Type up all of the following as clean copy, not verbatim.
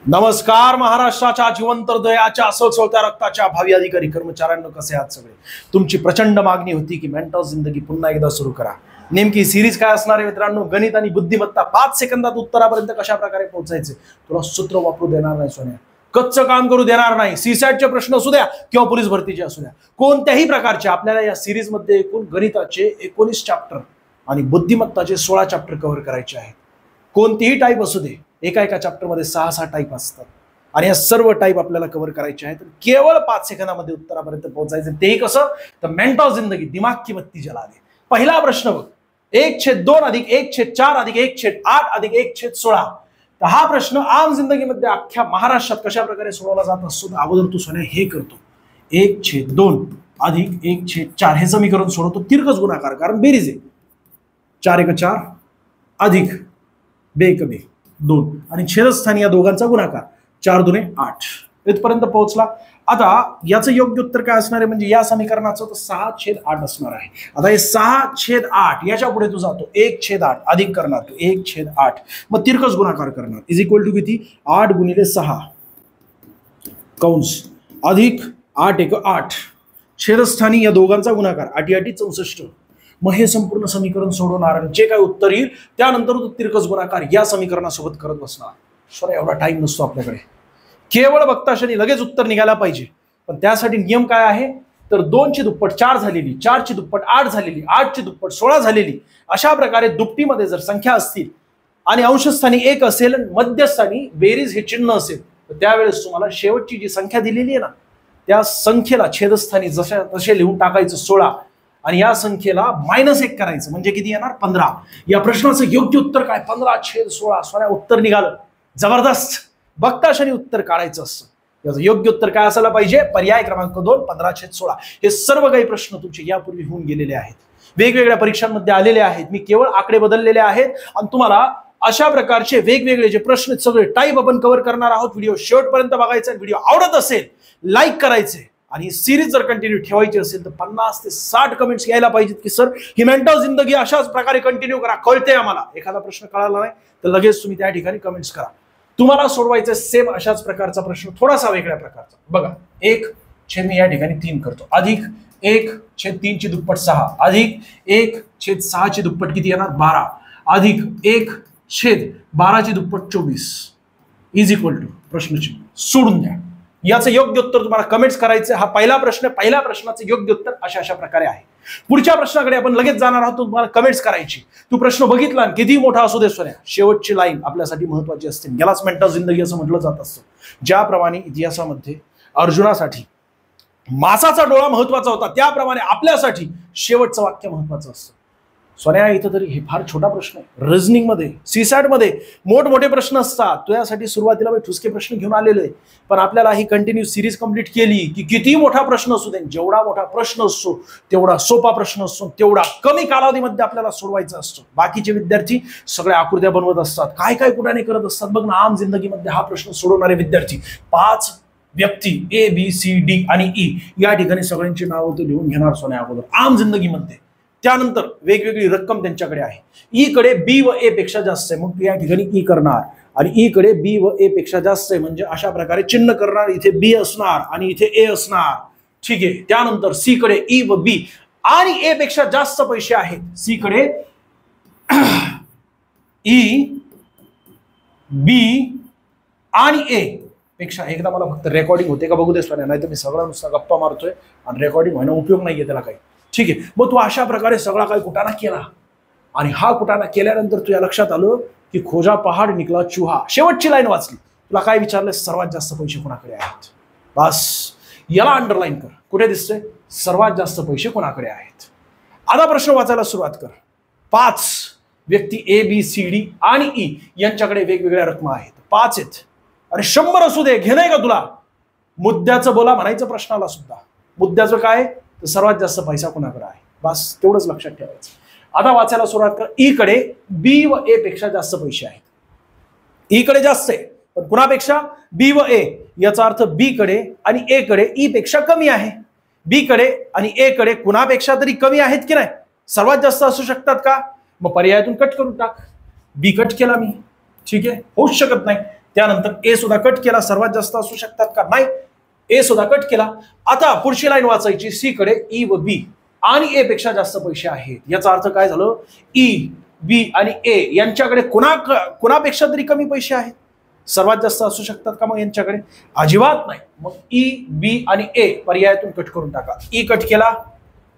नमस्कार महाराष्ट्राच्या जिवंत हृदयाच्या सळसळत्या रक्ताच्या भावी अधिकारी कर्मचाऱ्यांना कसे आहात सगळे। तुमची प्रचंड मागणी होती की मेंटॉस जिंदगी पुन्हा एकदा सुरू करा। नेमकी सिरीज काय असणार आहे मित्रांनो? गणित आणि बुद्धिमत्ता 5 सेकंदात उत्तरापर्यंत कशा प्रकारे पोहोचायचे। तुला सूत्र वापरू देणार नाही सोन्या, कच्चं काम करू देणार नाही। सीसॅटचे प्रश्न असू द्या किंवा पोलीस भरतीचे असू द्या, कोणत्याही प्रकारचे आपल्याला या सिरीज मध्ये एकूण गणिताचे 19 चॅप्टर आणि बुद्धिमत्ताचे 16 चॅप्टर कव्हर करायचे आहेत। कोणतीही टाईप असू दे, एका चॅप्टर मध्ये 6 टाईप असतात आणि या सर्व टाईप आपल्याला कव्हर करायचे आहेत। केवळ 5 सेकंदामध्ये उत्तरापर्यंत पोहोचायचं। तेही कसं? तर मेंटॉस जिंदगी दिमाग की बत्ती जला दे। पहिला प्रश्न बघ, 1/2 अधिक 1/4 अधिक 1/8 अधिक 1/16। तर हा प्रश्न आम जिंदगीमध्ये अख्ख्या महाराष्ट्रात कशा प्रकारे सोडवला जात असतो? अगोदर तू सोन्या हे करतो, 1/2 अधिक 1/4 हे समीकरण सोडवतो तिरकस गुणाकार, कारण बेरीज आहे। 4 × 4 अधिक 2 × 2 आणि छेदस्थानी या दोघांचा गुणाकार 4 × 2 = 8 इथपर्यंत पोहोचला। आता याचं योग्य उत्तर काय असणार आहे? म्हणजे या समीकरणाचं तर 6/8 असणार आहे। आता हे 6/8 याच्या पुढे तू जातो, 1/8 अधिक करणार तू 1/8, मग तिरकस गुणाकार करणार इज इक्वल टू किती? 8 × 6 कंस अधिक 8 × 8 छेदस्थानी या दोघांचा गुणाकार 8 × 8 = 64। मग हे संपूर्ण समीकरण सोडवणार, जे काय उत्तर येईल त्यानंतर तो तिरकस गुणाकार या समीकरणासोबत करत बसणार। सॉरी, एवढा टाइम नसतो आपल्याकडे। केवळ बघता क्षणी लगेच उत्तर निघायला पाहिजे, पण त्यासाठी नियम काय आहे? तर 2 ची दुप्पट 4 झालेली, 4 ची दुप्पट 8 झालेली, 8 ची दुप्पट 16 झालेली, अशा प्रकारे दुपटीमध्ये जर संख्या असतील आणि अंशस्थानी 1 असेल, मध्यस्थानी बेरीज हे चिन्ह असेल, तर त्यावेळेस तुम्हाला शेवटची जी संख्या दिलेली आहे ना, त्या संख्येला छेदस्थानी जसे लिहून टाकायचं 16 आणि या संख्येला -1 करायचं, म्हणजे किती येणार? 15। या प्रश्नाचं योग्य उत्तर काय? 15/16। सोन्या उत्तर निघालं, जबरदस्त। बघता क्षणी उत्तर काढायचं असतं। याचं योग्य उत्तर काय असायला पाहिजे? पर्याय क्रमांक 2 15/16। हे सर्व काही प्रश्न तुमचे यापूर्वी होऊन गेलेले आहेत, वेगवेगळ्या परीक्षांमध्ये आलेले आहेत। मी केवळ आकडे बदललेले आहेत आणि तुम्हाला अशा प्रकारचे वेगवेगळे जे प्रश्न सगळे टाईप आपण कव्हर करणार आहोत। व्हिडिओ शेवटपर्यंत बघायचा। व्हिडिओ आवडत असेल लाईक करायचे आणि सिरीज जर कंटिन्यू ठेवायची असेल तर 50 ते 60 कमेंट्स यायला पाहिजेत की सर ही मेंटॉस जिंदगी अशाच प्रकारे कंटिन्यू करा। कळते आम्हाला, एखादा प्रश्न कळाला नाही तर लगेच तुम्ही त्या ठिकाणी कमेंट्स करा। तुम्हाला सोडवायचं सेम अशाच प्रकारचा प्रश्न, थोडासा वेगळ्या प्रकारचा। बघा, 1 मी या ठिकाणी 3 करतो, अधिक 1/3 ची दुप्पट 6 अधिक 1/6 ची दुप्पट किती येणार? 12 अधिक 1/12 ची दुप्पट 24 इज इक्वल टू प्रश्नचिन्ह सोडून द्या। याचं योग्य उत्तर तुम्हाला कमेंट्स करायचं। हा पहिला प्रश्न, पहिल्या प्रश्नाचं योग्य उत्तर अशा प्रकारे आहे। पुढच्या प्रश्नाकडे आपण लगेच जाणार आहोत, तुम्हाला कमेंट्स करायची। तू प्रश्न बघितला किती मोठा असू दे सोन्या, शेवटची लाईन आपल्यासाठी महत्वाची असते। यालाच मेंटॉस जिंदगी असं म्हटलं जात असतं। ज्याप्रमाणे इतिहासामध्ये अर्जुनासाठी मासाचा डोळा महत्वाचा होता, त्याप्रमाणे आपल्यासाठी शेवटचं वाक्य महत्वाचं असतं। सोन्या इथं तरी हे फार छोटा प्रश्न आहे। रिझनिंग मध्ये, सीसॅट मध्ये मोठमोठे प्रश्न असतात। तुझ्यासाठी सुरुवातीला मी ठुसके प्रश्न घेऊन आलेलो आहे, पण आपल्याला ही कंटिन्यू सिरीज कंप्लीट केली की किती मोठा प्रश्न असू दे, जेवढा मोठा प्रश्न असतो तेवढा सोपा प्रश्न असतो, तेवढा कमी कालावधीमध्ये आपल्याला सोडवायचा असतो। बाकीचे विद्यार्थी सगळ्या आकृत्या बनवत असतात, काय काय कुठाने करत असतात। बघ ना, आम जिंदगीमध्ये हा प्रश्न सोडवणारे विद्यार्थी 5 व्यक्ती ABCD आणि E या ठिकाणी सगळ्यांची नावं तो लिहून घेणार सोन्या अगोदर आम जिंदगीमध्ये। त्यानंतर वेगवेगळी रक्कम त्यांच्याकडे आहे, ई कडे B व A पेक्षा जास्त आहे, मग तू या ठिकाणी E करणार, आणि E कडे B व A पेक्षा जास्त आहे म्हणजे अशा प्रकारे चिन्ह करणार, इथे B असणार आणि इथे A असणार। ठीक आहे, त्यानंतर C कडे E व B आणि A पेक्षा जास्त पैसे आहेत, C कडे E B आणि A पेक्षा। एकदा मला फक्त रेकॉर्डिंग होते का बघू दे सोन्या, नाही तर मी सगळा नुसता गप्पा मारतोय आणि रेकॉर्डिंग होणं उपयोग नाहीये त्याला काही। ठीक आहे, मग तू अशा प्रकारे सगळा काही कुटाणा केला आणि हा कुटाणा केल्यानंतर तुझ्या लक्षात आलं की खोजा पहाड निकला चुहा। शेवटची लाईन वाचली, तुला काय विचारलं? सर्वात जास्त पैसे कोणाकडे आहेत? बस याला अंडरलाईन कर, कुठे दिसतंय? सर्वात जास्त पैसे कोणाकडे आहेत। आता प्रश्न वाचायला सुरुवात कर। 5 व्यक्ती ABCD आणि E यांच्याकडे वेगवेगळ्या रकमा आहेत, 5 आहेत। अरे 100 असू दे, घेणंय का तुला? मुद्द्याचं बोला म्हणायचं प्रश्नाला सुद्धा। मुद्द्याचं काय? तर सर्वात जास्त पैसा कोणाकडे आहे, बस तेवढंच लक्षात ठेवायचं। आता वाचायला सुरुवात कर। E कडे B व A पेक्षा जास्त पैसे आहेत। E कडे जास्त आहे, पण कुणापेक्षा? B व A। याचा अर्थ B कडे आणि A कडे E पेक्षा कमी आहे। B कडे आणि A कडे कुणापेक्षा तरी कमी आहेत की नाही? सर्वात जास्त असू शकतात का? मग पर्यायातून कट करून टाक। B कट केला मी, ठीक आहे, होऊच शकत नाही। त्यानंतर ए सुद्धा कट केला, सर्वात जास्त असू शकतात का? नाही, ए सुद्धा कट केला. आता पुढची लाईन वाचायची, सी कडे ई व बी आणि ए पेक्षा जास्त पैसे आहेत. याचा अर्थ काय झालं? ई, बी आणि ए यांच्याकडे कुणापेक्षा तरी कमी पैसे आहेत. सर्वात जास्त असू शकतात का मग यांच्याकडे? अजिबात नाही. मग ई, बी आणि ए पर्यायातून कट करून टाका. ई कट केला,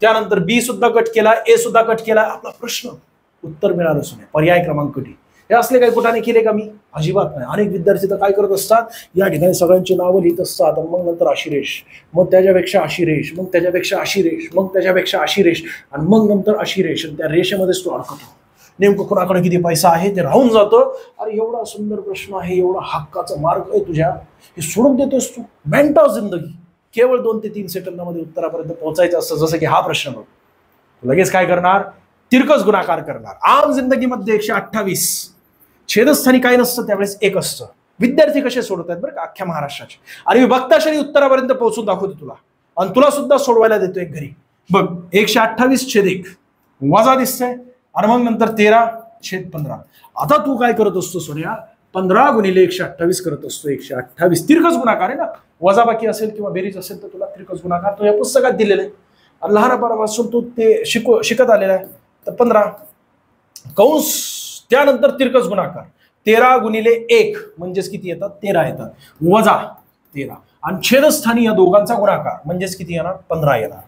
त्यानंतर बी सुद्धा कट केला, ए सुद्धा कट केला. आपला प्रश्न उत्तर मिळालंच नाही. पर्याय क्रमांक डी. हे असले काही कुठाने केले का मी? अजिबात नाही. अनेक विद्यार्थी तर काय करत असतात, या ठिकाणी सगळ्यांची नावं लिहित असतात आणि मग नंतर अशी रेष, मग त्याच्यापेक्षा अशी रेष, मग त्याच्यापेक्षा अशी रेष, मग त्याच्यापेक्षा अशी रेष आणि मग नंतर अशी रेष, आणि त्या रेषेमध्येच तो अडकतो. नेमकं कोणाकडे किती पैसा आहे ते राहून जातं. अरे एवढा सुंदर प्रश्न आहे, एवढा हक्काचा मार्ग आहे तुझ्या, हे सोडून देतोस तू. मेंटॉ जिंदगी. केवळ 2 ते 3 सेकंदामध्ये उत्तरापर्यंत पोहोचायचं असतं. जसं की हा प्रश्न बघ, लगेच काय करणार? तिरकस गुणाकार करणार. आम जिंदगीमध्ये 128, छेदस्थानी काय नसतं त्यावेळेस 1 असतं. विद्यार्थी कसे सोडत आहेत बरं का अख्ख्या महाराष्ट्राचे. आणि मी बघताशनी उत्तरापर्यंत पोहोचून दाखवतो तुला, आणि तुला सुद्धा सोडवायला देतो एक घरी. बघ 128/1 वजा दिसतंय आणि मग नंतर 13/15. आता तू काय करत असतो सोन्या? 15 गुणिले 128 करत असतो. 128 तिरकस गुणाकार आहे ना, वजा बाकी असेल किंवा बेरीज असेल तर तुला तिरकस गुणाकार तो या पुस्तकात दिलेलं आहे आणि लहानपणापासून तू ते शिकत आलेला आहे. तर 15 कंस, त्यानंतर तिरकस गुणाकार 13 गुणिले 1 म्हणजेच किती येतात? 13 येतात, वजा 13 आणि छेदस्थानी या दोघांचा गुणाकार म्हणजेच किती येणार? 15 येणार.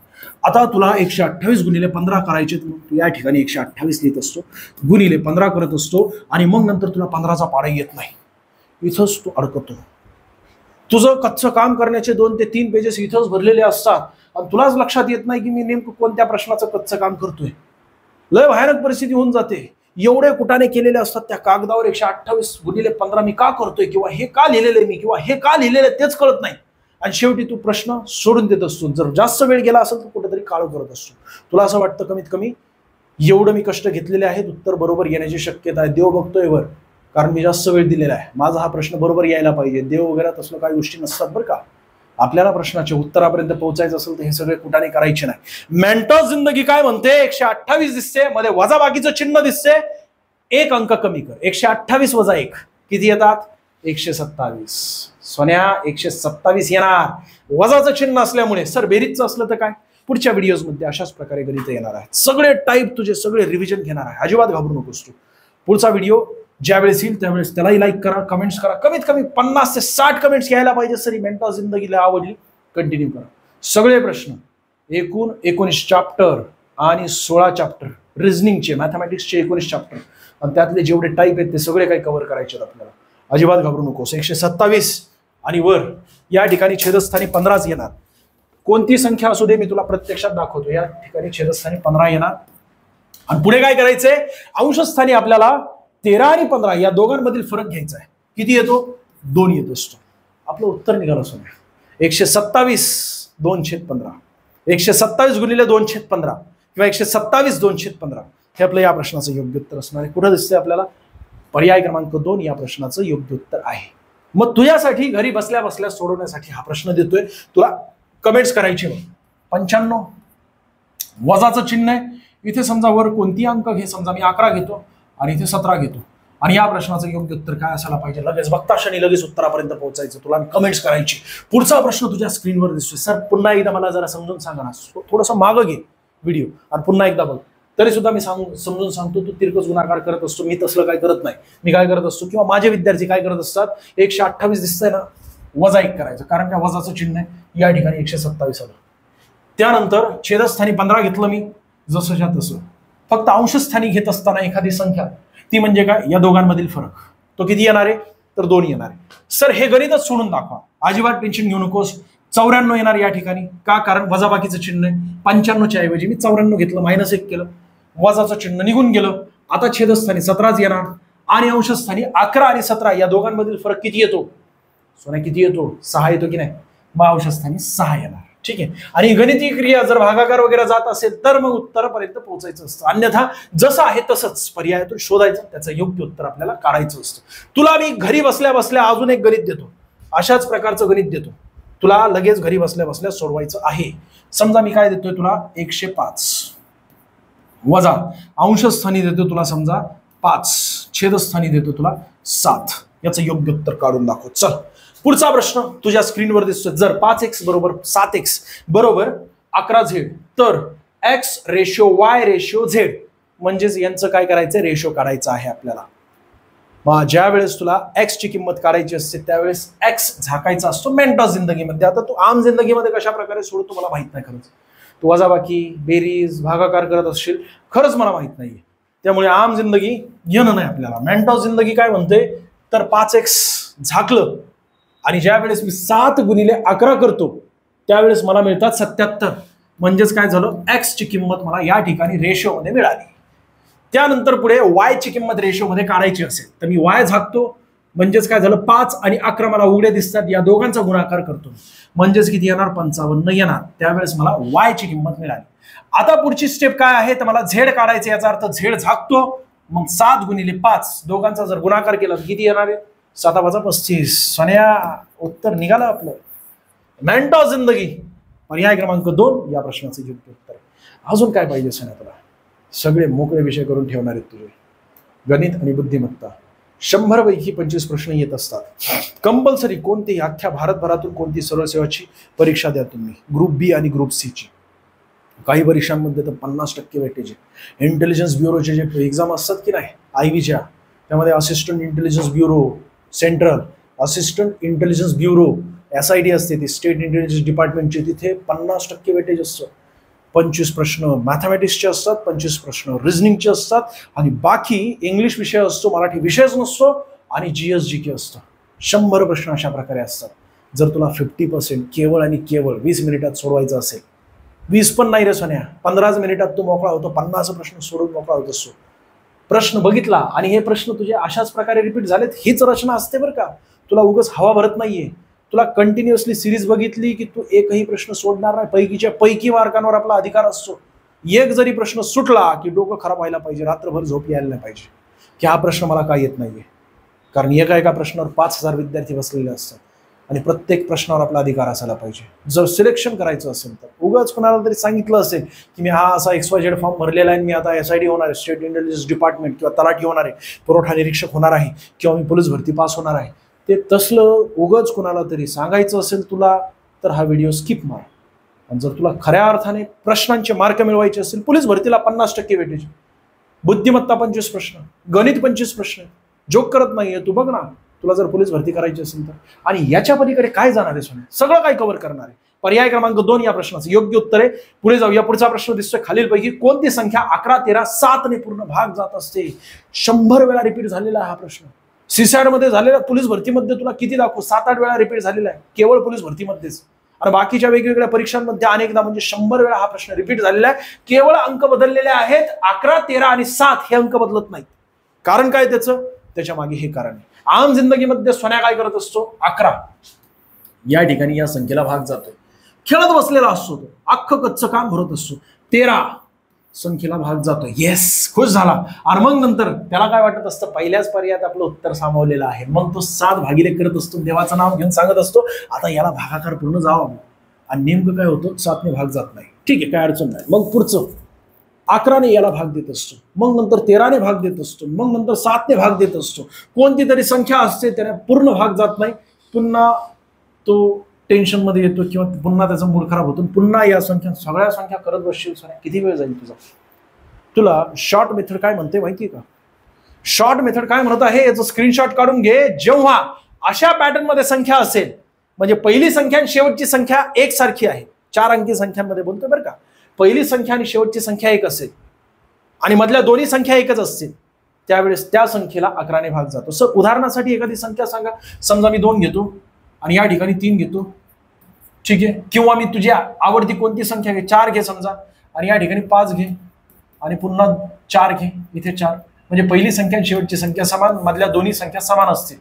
आता तुला 128 गुणिले 15 करायचे, तू या ठिकाणी 128 लिहित असतो, गुणिले 15 करत असतो आणि मग नंतर तुला 15चा पाढा येत नाही. इथंच तू अडकतो. तुझं कच्चं काम करण्याचे 2 ते 3 पेजेस इथंच भरलेले असतात आणि तुलाच लक्षात येत नाही की मी नेमकं कोणत्या प्रश्नाचं कच्चं काम करतोय. लय भयानक परिस्थिती होऊन जाते. एवढे कुटाने केलेले असतात त्या कागदावर 128 गुणिले 15 मी का करतोय, किंवा हे का लिहिलेलं मी, किंवा हे का लिहिलेलं तेच कळत नाही. आणि शेवटी तू प्रश्न सोडून देत असतो. जर जास्त वेळ गेला असेल तर कुठेतरी काळ करत असतो. तुला असं वाटतं कमीत कमी एवढं मी कष्ट घेतलेले आहेत, उत्तर बरोबर येण्याची शक्यता आहे, देव बघतोय वर, कारण मी जास्त वेळ दिलेला आहे, माझा हा प्रश्न बरोबर यायला पाहिजे. देव वगैरे तसलं काही गोष्टी नसतात बरं का. आपल्याला प्रश्नाच्या उत्तरापर्यंत पोहोचायचं असेल तर हे सगळे कुठाने करायचे नाही. मेंटॉ जिंदगी काय म्हणते? 128 दिसते, मध्ये वजा बाकीचं चिन्ह दिसते, 1 अंक कमी कर. 128 वजा 1 किती येतात? 127. सोन्या 127 येणार. वजाचं चिन्ह असल्यामुळे. सर बेरीजचं असलं तर काय? पुढच्या व्हिडिओजमध्ये अशाच प्रकारे गणित येणार आहे. सगळे टाईप तुझे सगळे रिव्हिजन घेणार आहे. अजिबात घाबरू नकोस तू. पुढचा व्हिडिओ ज्यावेळेस येईल त्यावेळेस त्यालाही लाईक करा, कमेंट्स करा. कमीत कमी 50 ते 60 कमेंट्स यायला पाहिजे. सर मेंटॉ जिंदगीला आवडली, कंटिन्यू करा. सगळे प्रश्न एकूण 19 चॅप्टर आणि 16 चॅप्टर रिझनिंगचे, मॅथमॅटिक्सचे 19 चॅप्टर आणि त्यातले जेवढे टाईप आहेत ते सगळे काही कव्हर करायचे आहेत आपल्याला. अजिबात घाबरू नकोस. 127 आणि वर या ठिकाणी छेदस्थानी 15च येणार. कोणती संख्या असू दे मी तुला प्रत्यक्षात दाखवतो. या ठिकाणी छेदस्थानी 15 येणार आणि पुढे काय करायचंय? अंशस्थानी आपल्याला 13 आणि 15 या दोघांमधील फरक घ्यायचा आहे. किती येतो? 2 येत असतो. आपलं उत्तर निघालं असं 127 2/15. 127 गुणिले 2/15 किंवा 127 2/15 हे आपलं या प्रश्नाचं योग्य उत्तर असणार आहे. कुठं दिसतंय आपल्याला? पर्याय क्रमांक 2 या प्रश्नाचं योग्य उत्तर आहे. मग तुझ्यासाठी घरी बसल्या बसल्या सोडवण्यासाठी हा प्रश्न देतोय. तुला कमेंट्स करायचे. 95 वजाचं चिन्ह आहे. इथे समजा वर कोणती अंक घे, समजा मी 11 घेतो आणि इथे 17 घेतो आणि या प्रश्नाचं योग्य उत्तर काय असायला पाहिजे? लगेच बघता क्षणी लगेच उत्तरापर्यंत पोहोचायचं तुला आणि कमेंट्स करायची. पुढचा प्रश्न तुझ्या स्क्रीनवर दिसतोय. सर पुन्हा एकदा मला जरा समजून सांगा ना. थोडंसं मागं घे व्हिडिओ आणि पुन्हा एकदा बघ. तरी सुद्धा मी समजून सांगतो. तू तिरकस गुणाकार करत असतो, मी तसलं काय करत नाही. मी काय करत असतो किंवा माझे विद्यार्थी काय करत असतात? 128 दिसतंय ना, वजा 1 करायचं, कारण त्या वजाचं चिन्ह आहे. या ठिकाणी 127 आलं. त्यानंतर छेदस्थानी 15 घेतलं मी, जसंच्या तसं. फक्त अंशस्थानी घेत असताना एखादी संख्या, ती म्हणजे काय? या दोघांमधील फरक. तो किती येणार आहे? तर 2 येणार आहे. सर हे गणितच सोडून दाखवा. अजिबात टेन्शन घेऊ नकोस. 94 येणार या ठिकाणी. का? कारण वजाबाकीचं चिन्ह आहे. 95च्या ऐवजी मी 94 घेतलं, -1 केलं, वजाचं चिन्ह निघून गेलं. आता छेदस्थानी 17च येणार आणि अंशस्थानी 11 आणि 17 या दोघांमधील फरक किती येतो? सोन्या किती येतो? 6 येतो की नाही? मग अंशस्थानी 6 येणार. ठीक आहे. आणि गणितीय क्रिया जर भागाकार वगैरे जात असेल तर मग उत्तरापर्यंत पोहोचायचं असतं. अन्यथा जसं आहे तसंच पर्यायातून शोधायचं, त्याचं योग्य उत्तर आपल्याला काढायचं असतं. तुला मी घरी बसल्या बसल्या अजून एक गणित देतो. अशाच प्रकारचं गणित देतो. तुला लगेच घरी बसल्या बसल्या सोडवायचं आहे. समजा मी काय देतोय तुला? 105 वजा अंशस्थानी देतो तुला समजा 5, छेदस्थानी देतो तुला 7. याचं योग्य उत्तर काढून दाखव. चल पुढचा प्रश्न तुझ्या स्क्रीनवर दिसतोय. जर 5x बरोबर 7x बरोबर 11z तर x ratio y ratio z म्हणजेच यांचं काय करायचं, रेशो काढायचं आहे आपल्याला. मग ज्या वेळेस तुला x ची किंमत काढायची असते त्यावेळेस x झाकायचा असतो मेंटॉस जिंदगीमध्ये. आता तू आम जिंदगीमध्ये कशा प्रकारे सोडू तुम्हाला माहित नाही. खरंच तू वजाबाकी बेरीज भागाकार करत असशील, खरंच मला माहित नाहीये. त्यामुळे आम जिंदगी येणं नाही आपल्याला. मेंटॉस जिंदगी काय म्हणते तर 5x झाकलं आणि ज्या वेळेस मी 7 गुणिले 11 करतो त्यावेळेस मला मिळतात 77. म्हणजेच काय झालं, x ची किंमत मला या ठिकाणी रेशो मध्ये मिळाली. त्यानंतर पुढे y ची किंमत रेशो मध्ये काढायची असेल तर मी y झाकतो, म्हणजेच काय झालं 5 आणि 11 मला उघडे दिसतात, या दोघांचा गुणाकार करतो म्हणजेच किती येणार 55 येणार. त्यावेळेस मला y ची किंमत मिळाली. आता पुढची स्टेप काय आहे तर मला z काढायचे. याचा अर्थ z झाकतो, मग 7 गुणिले 5 दोघांचा जर गुणाकार केला तर किती येणार आहे 7-5 सोन्या. उत्तर निघालं आपलं मेंटॉस जिंदगी. पर्याय क्रमांक 2 या प्रश्नाचं योग्य उत्तर. अजून काय पाहिजे सोन्या तुला? सगळे मोकळे विषय करून ठेवणार आहेत तुझे. गणित आणि बुद्धिमत्ता 100 पैकी 25 प्रश्न येत असतात. कंपल्सरी कोणतीही अख्ख्या भारतभरातून कोणती सरळ सेवाची परीक्षा द्या तुम्ही, ग्रुप बी आणि ग्रुप सी ची. काही परीक्षांमध्ये तर 50% वेटेज आहे. इंटेलिजन्स ब्युरोचे जे एक्झाम असतात की नाही आयव्हीच्या, त्यामध्ये assistant intelligence bureau, central assistant intelligence bureau SID असते ती स्टेट इंटेलिजन्स डिपार्टमेंटची, तिथे 50% वेटेज असतं. 25 प्रश्न मॅथमॅटिक्सचे असतात, 25 प्रश्न रिझनिंगचे असतात आणि बाकी इंग्लिश विषय असतो, मराठी विषयच नसतो आणि GSGK असतं. 100 प्रश्न अशा प्रकारे असतात. जर तुला 50% केवळ आणि केवळ 20 मिनिटात सोडवायचं असेल, 20 पण नाही रे सोन्या, 15 मिनिटात तू मोकळा होतो, 50 प्रश्न सोडून मोकळा होत असतो. प्रश्न बघितला आणि हे प्रश्न तुझे अशाच प्रकारे रिपीट झालेत, हीच रचना असते बरं का. तुला उगाच हवा भरत नाहीये. तुला कंटिन्युअसली सिरीज बघितली की तू एकही प्रश्न सोडणार नाही. पैकीच्या पैकी मार्कांवर आपला अधिकार असतो. एक जरी प्रश्न सुटला की डोकं खराब व्हायला पाहिजे, रात्रभर झोप यायला नाही पाहिजे की हा प्रश्न मला काय येत नाहीये. कारण एका प्रश्नावर 5000 विद्यार्थी बसलेले असतात आणि प्रत्येक प्रश्नावर आपला अधिकार असायला पाहिजे. जर सिलेक्शन करायचं असेल तर उगाच कोणाला तरी सांगितलं असेल की मी हा असा XYZ फॉर्म भरलेला आहे, मी आता SID होणार आहे, स्टेट इंटेलिजन्स डिपार्टमेंट किंवा तलाठी होणार आहे, पुरवठा निरीक्षक होणार आहे किंवा मी पोलीस भरती पास होणार आहे, ते तसलं उगाच कोणाला तरी सांगायचं असेल तुला तर हा व्हिडिओ स्किप मार. आणि जर तुला खऱ्या अर्थाने प्रश्नांचे मार्क मिळवायचे असेल, पोलीस भरतीला 50% वेटेज, बुद्धिमत्ता 25 प्रश्न, गणित 25 प्रश्न, जोक करत नाहीये तू. बघ ना, तुला जर पोलीस भरती करायची असेल तर. आणि याच्या पलीकडे काय जाणार आहे सोन्या, सगळं काय कव्हर करणार आहे. पर्याय क्रमांक 2 या प्रश्नाचं योग्य उत्तर आहे. पुढे जाऊया. पुढचा प्रश्न दिसतोय, खालीलपैकी कोणती संख्या 11, 13, 7 ने पूर्ण भाग जात असते. 100 वेळा रिपीट झालेला आहे हा प्रश्न. सीसॅड मध्ये झालेला, पोलीस भरतीमध्ये तुला किती दाखवू, 7-8 वेळा रिपीट झालेला आहे केवळ पोलीस भरतीमध्येच. आणि बाकीच्या वेगवेगळ्या परीक्षांमध्ये अनेकदा, म्हणजे 100 वेळा हा प्रश्न रिपीट झालेला आहे. केवळ अंक बदललेले आहेत. 11, 13 आणि 7 हे अंक बदलत नाहीत. कारण काय त्याच्या मागे हे कारण आहे. आम जिंदगीमध्ये सोन्या काय करत असतो, 11 या ठिकाणी या संख्येला भाग जातो, खेळत बसलेला असतो तो, अख्खं कच्चं काम भरत असतो. 13 संख्येला भाग जातो. येस, खुश झाला. आणि मग नंतर त्याला काय वाटत असतं, पहिल्याच पर्यायात आपलं उत्तर सामावलेलं आहे. मग तो 7 भागिले करत असतो, देवाचं नाव घेऊन सांगत असतो आता याला भागाकार पूर्ण जावा. आणि नेमकं काय होतं, 7 ने भाग जात नाही. ठीक आहे, काय अडचण नाही. मग पुढचं 11 ने याला भाग देत असतो, मग नंतर 13 ने भाग देत असतो, मग नंतर 7 ने भाग देत असतो. कोणती तरी संख्या असते त्याने पूर्ण भाग जात नाही, पुन्हा तो टेन्शन मध्ये येतो किंवा पुन्हा त्याचा मूड खराब होतो. पुन्हा या सगळ्या संख्या करत बसशील, किती वेळ जाईल तुझा. तुला शॉर्ट मेथड काय म्हणते माहितीये का? शॉर्ट मेथड काय म्हणत आहे याचं स्क्रीनशॉट काढून घे. जेव्हा अशा पॅटर्न मध्ये संख्या असेल, म्हणजे पहिली संख्या आणि शेवटची संख्या एकसारखी आहे, 4 अंकी संख्यांमध्ये बोलतोय बरं का, पहिली संख्या आणि शेवटची संख्या एक असेल आणि मधल्या दोन्ही संख्या एकच असतील, त्यावेळेस त्या संख्येला 11 ने भाग जातो. सर उदाहरणासाठी एखादी संख्या सांगा. समजा मी 2 घेतो आणि या ठिकाणी 3 घेतो, ठीक आहे. किंवा मी तुझी आवडती कोणती संख्या घे, 4 घे समजा, आणि या ठिकाणी 5 घे आणि पुन्हा 4 घे, इथे 4. म्हणजे पहिली संख्या आणि शेवटची संख्या समान, मधल्या दोन्ही संख्या समान असतील.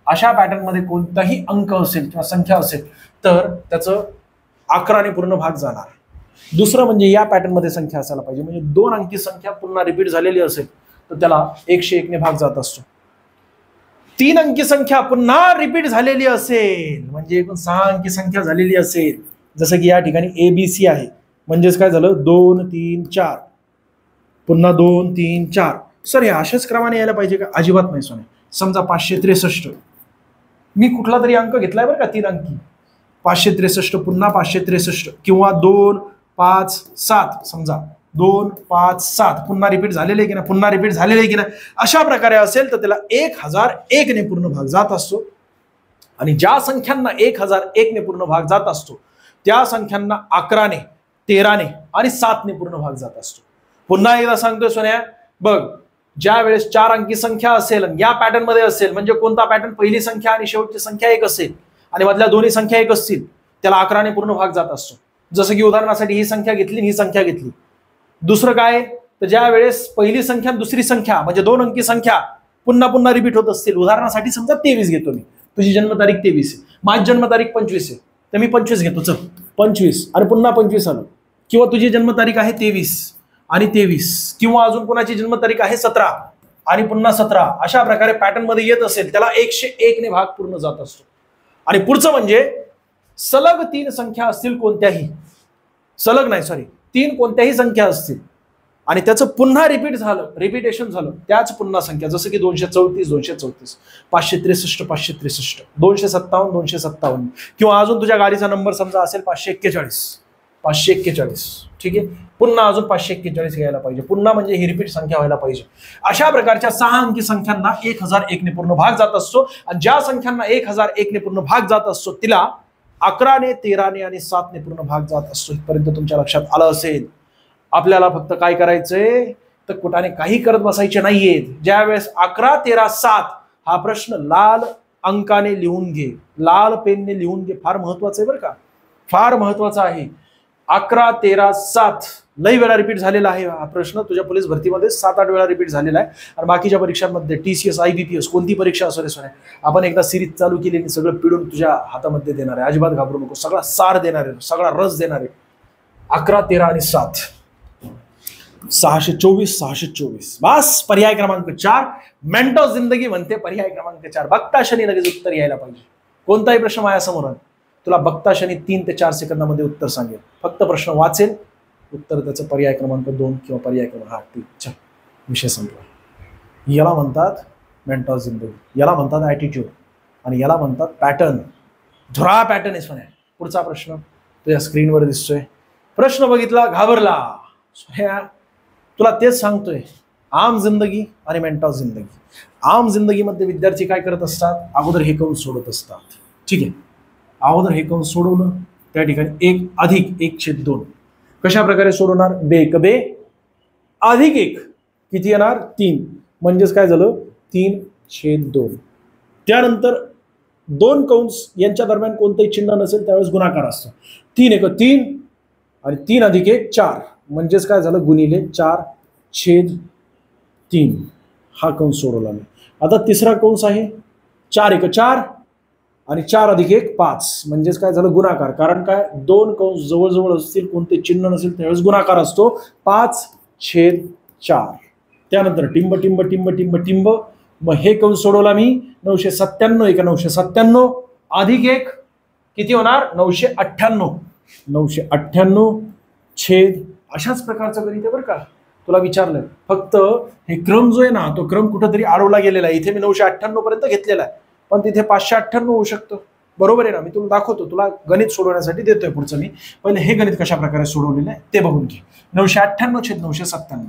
अशा पॅटर्न मध्ये कोणताही अंक असेल किंवा संख्या असेल तर त्याचं 11 ने पूर्ण भाग जाणार. दुसरं म्हणजे या पॅटर्न मध्ये संख्या असायला पाहिजे, म्हणजे 2 अंकी संख्या पुन्हा रिपीट झालेली असेल तर त्याला 101 ने भाग जात असतो. 3 अंकी संख्या पुन्हा रिपीट झालेली असेल, म्हणजे एकूण 6 अंकी संख्या झालेली असेल, जसं की या ठिकाणी ABC आहे, म्हणजेच काय झालं 2, 3, 4, पुन्हा 2, 3, 4. सर हे अशाच क्रमाने यायला पाहिजे का? अजिबात नाही सोने. समजा 563, मी कुठला तरी अंक घेतलाय बरं का, 3 अंकी, 563 पुन्हा 563 किंवा 2 5 7, समजा 2 5 7 पुन्हा रिपीट झालेले की नाही, पुन्हा रिपीट झालेले की नाही, अशा प्रकारे असेल तर त्याला 1001 ने पूर्ण भाग जात असतो. आणि ज्या संख्यांना 1001 ने पूर्ण भाग जात असतो त्या संख्यांना 11 ने, 13 ने आणि 7 ने पूर्ण भाग जात असतो. पुन्हा एकदा सांगतोय सोन्या, बघ, ज्या वेळेस 4 अंकी संख्या असेल या पॅटर्न मध्ये असेल, म्हणजे कोणता पॅटर्न, पहिली संख्या आणि शेवटची संख्या 1 असेल आणि मधल्या दोन्ही संख्या 1 असतील, त्याला 11 ने पूर्ण भाग जात असतो. जसं की उदाहरणासाठी ही संख्या घेतली, ही संख्या घेतली. दुसरं काय, तर ज्या वेळेस पहिली संख्या दुसरी संख्या म्हणजे 2 अंकी संख्या पुन्हा पुन्हा रिपीट होत असतील, उदाहरणासाठी समजा 23 घेतो मी, तुझी जन्मतारीख 23 आहे, माझी जन्मतारीख 25 आहे, तर मी 25 घेतो, चल 25 आणि पुन्हा 25 आलं. किंवा तुझी जन्मतारीख आहे 23 आणि 23, किंवा अजून कोणाची जन्मतारीख आहे 17 आणि पुन्हा 17, अशा प्रकारे पॅटर्न मध्ये येत असेल त्याला 101 ने भाग पूर्ण जात असतो. आणि पुढचं म्हणजे सलग 3 संख्या असतील कोणत्याही, सलग नाही सॉरी 3 कोणत्याही संख्या असतील आणि त्याचं पुन्हा रिपीटेशन झालं, त्याच पुन्हा संख्या, जसं की 234 234, 563 563, 257 257, किंवा अजून तुझ्या गाडीचा नंबर समजा असेल 541 541, ठीक आहे, पुन्हा अजून 541 घ्यायला पाहिजे, पुन्हा म्हणजे ही रिपीट संख्या व्हायला पाहिजे. अशा प्रकारच्या 6 अंकी संख्यांना 1001 ने पूर्ण भाग जात असतो. आणि ज्या संख्यांना 1001 ने पूर्ण भाग जात असतो तिला 11 ने, 13 ने आणि 7 ने पूर्ण भाग जात असतो. इथपर्यंत तुमच्या लक्षात आलं असेल. आपल्याला फक्त काय करायचंय, तर कुठाने काही करत बसायचे नाहीयेत. ज्या वेळेस 11 13 7 हा प्रश्न लाल अंकाने लिहून घे, लाल पेनने लिहून घे, फार महत्वाचं आहे बरं का, फार महत्वाचा आहे. 11 13 7 लई वेळा रिपीट झालेला आहे हा प्रश्न, तुझ्या पोलीस भरतीमध्ये 7-8 वेळा रिपीट झालेला आहे. आणि बाकीच्या परीक्षांमध्ये TCS IBPS कोणती परीक्षा असो रे सोन्या, आपण एकदा सिरीज चालू केली आणि सगळं पिळून तुझ्या हातामध्ये देणार आहे. अजिबात घाबरू नको, सगळा सार देणार आहे, सगळा रस देणार आहे. 11 13 आणि 7 624 624, बस. पर्याय क्रमांक 4 मेंटो जिंदगी म्हणते पर्याय क्रमांक 4. बघता क्षणी लगेच उत्तर यायला पाहिजे. कोणताही प्रश्न माझ्यासमोर तुला बघता क्षणी 3 ते 4 सेकंदामध्ये उत्तर सांगेल. फक्त प्रश्न वाचेल, उत्तर त्याचं पर्याय क्रमांक 2 किंवा पर्याय क्रमांक 3. विषय संपला. याला म्हणतात मेंटो जिंदगी, याला म्हणतात ॲटिट्यूड आणि याला म्हणतात पॅटर्न. धुरा पॅटर्न आहे सोन्या. पुढचा प्रश्न तुझ्या स्क्रीनवर दिसतोय. प्रश्न बघितला, घाबरला. सोन्या तुला तेच सांगतोय, आम जिंदगी आणि मेंटो जिंदगी. आम जिंदगीमध्ये विद्यार्थी काय करत असतात, अगोदर हे कंस सोडत असतात, ठीक आहे. अगोदर हे कंस सोडवलं, त्या ठिकाणी 1 अधिक 1/2 कशा प्रकारे सोडवणार, बे क बे अधिक 1 किती येणार 3, म्हणजेच काय झालं 3/2. त्यानंतर 2 कंस यांच्या दरम्यान कोणतंही चिन्ह नसेल त्यावेळेस गुणाकार असतो. 3 1 3 आणि 3 अधिक 1 4, म्हणजेच काय झालं गुणिले 4/3. हा कंस सोडवला मी. आता तिसरा कंस आहे 4 1 4 आणि 4 अधिक 1 5, म्हणजेच काय झालं गुणाकार. कारण काय 2 कंस जवळजवळ असतील कोणते चिन्ह नसेल त्यावेळेस गुणाकार असतो 5/4. त्यानंतर टिंब टिंब टिंब टिंब टिंब. मग हे कंस सोडवला मी. 997 1 997 अधिक 1 किती होणार 998. 998 छेद. अशाच प्रकारचं गणित आहे बरं का. तुला विचारलं फक्त हे क्रम जो आहे ना तो क्रम कुठेतरी अडवला गेलेला आहे. इथे मी 998 पर्यंत घेतलेला आहे पण तिथे 598 होऊ शकतं. बरोबर आहे ना. मी तुला दाखवतो, तुला गणित सोडवण्यासाठी देतोय पुढचं. मी पहिले हे गणित कशा प्रकारे सोडवलेलं आहे ते बघून घे. 998 छेद 997.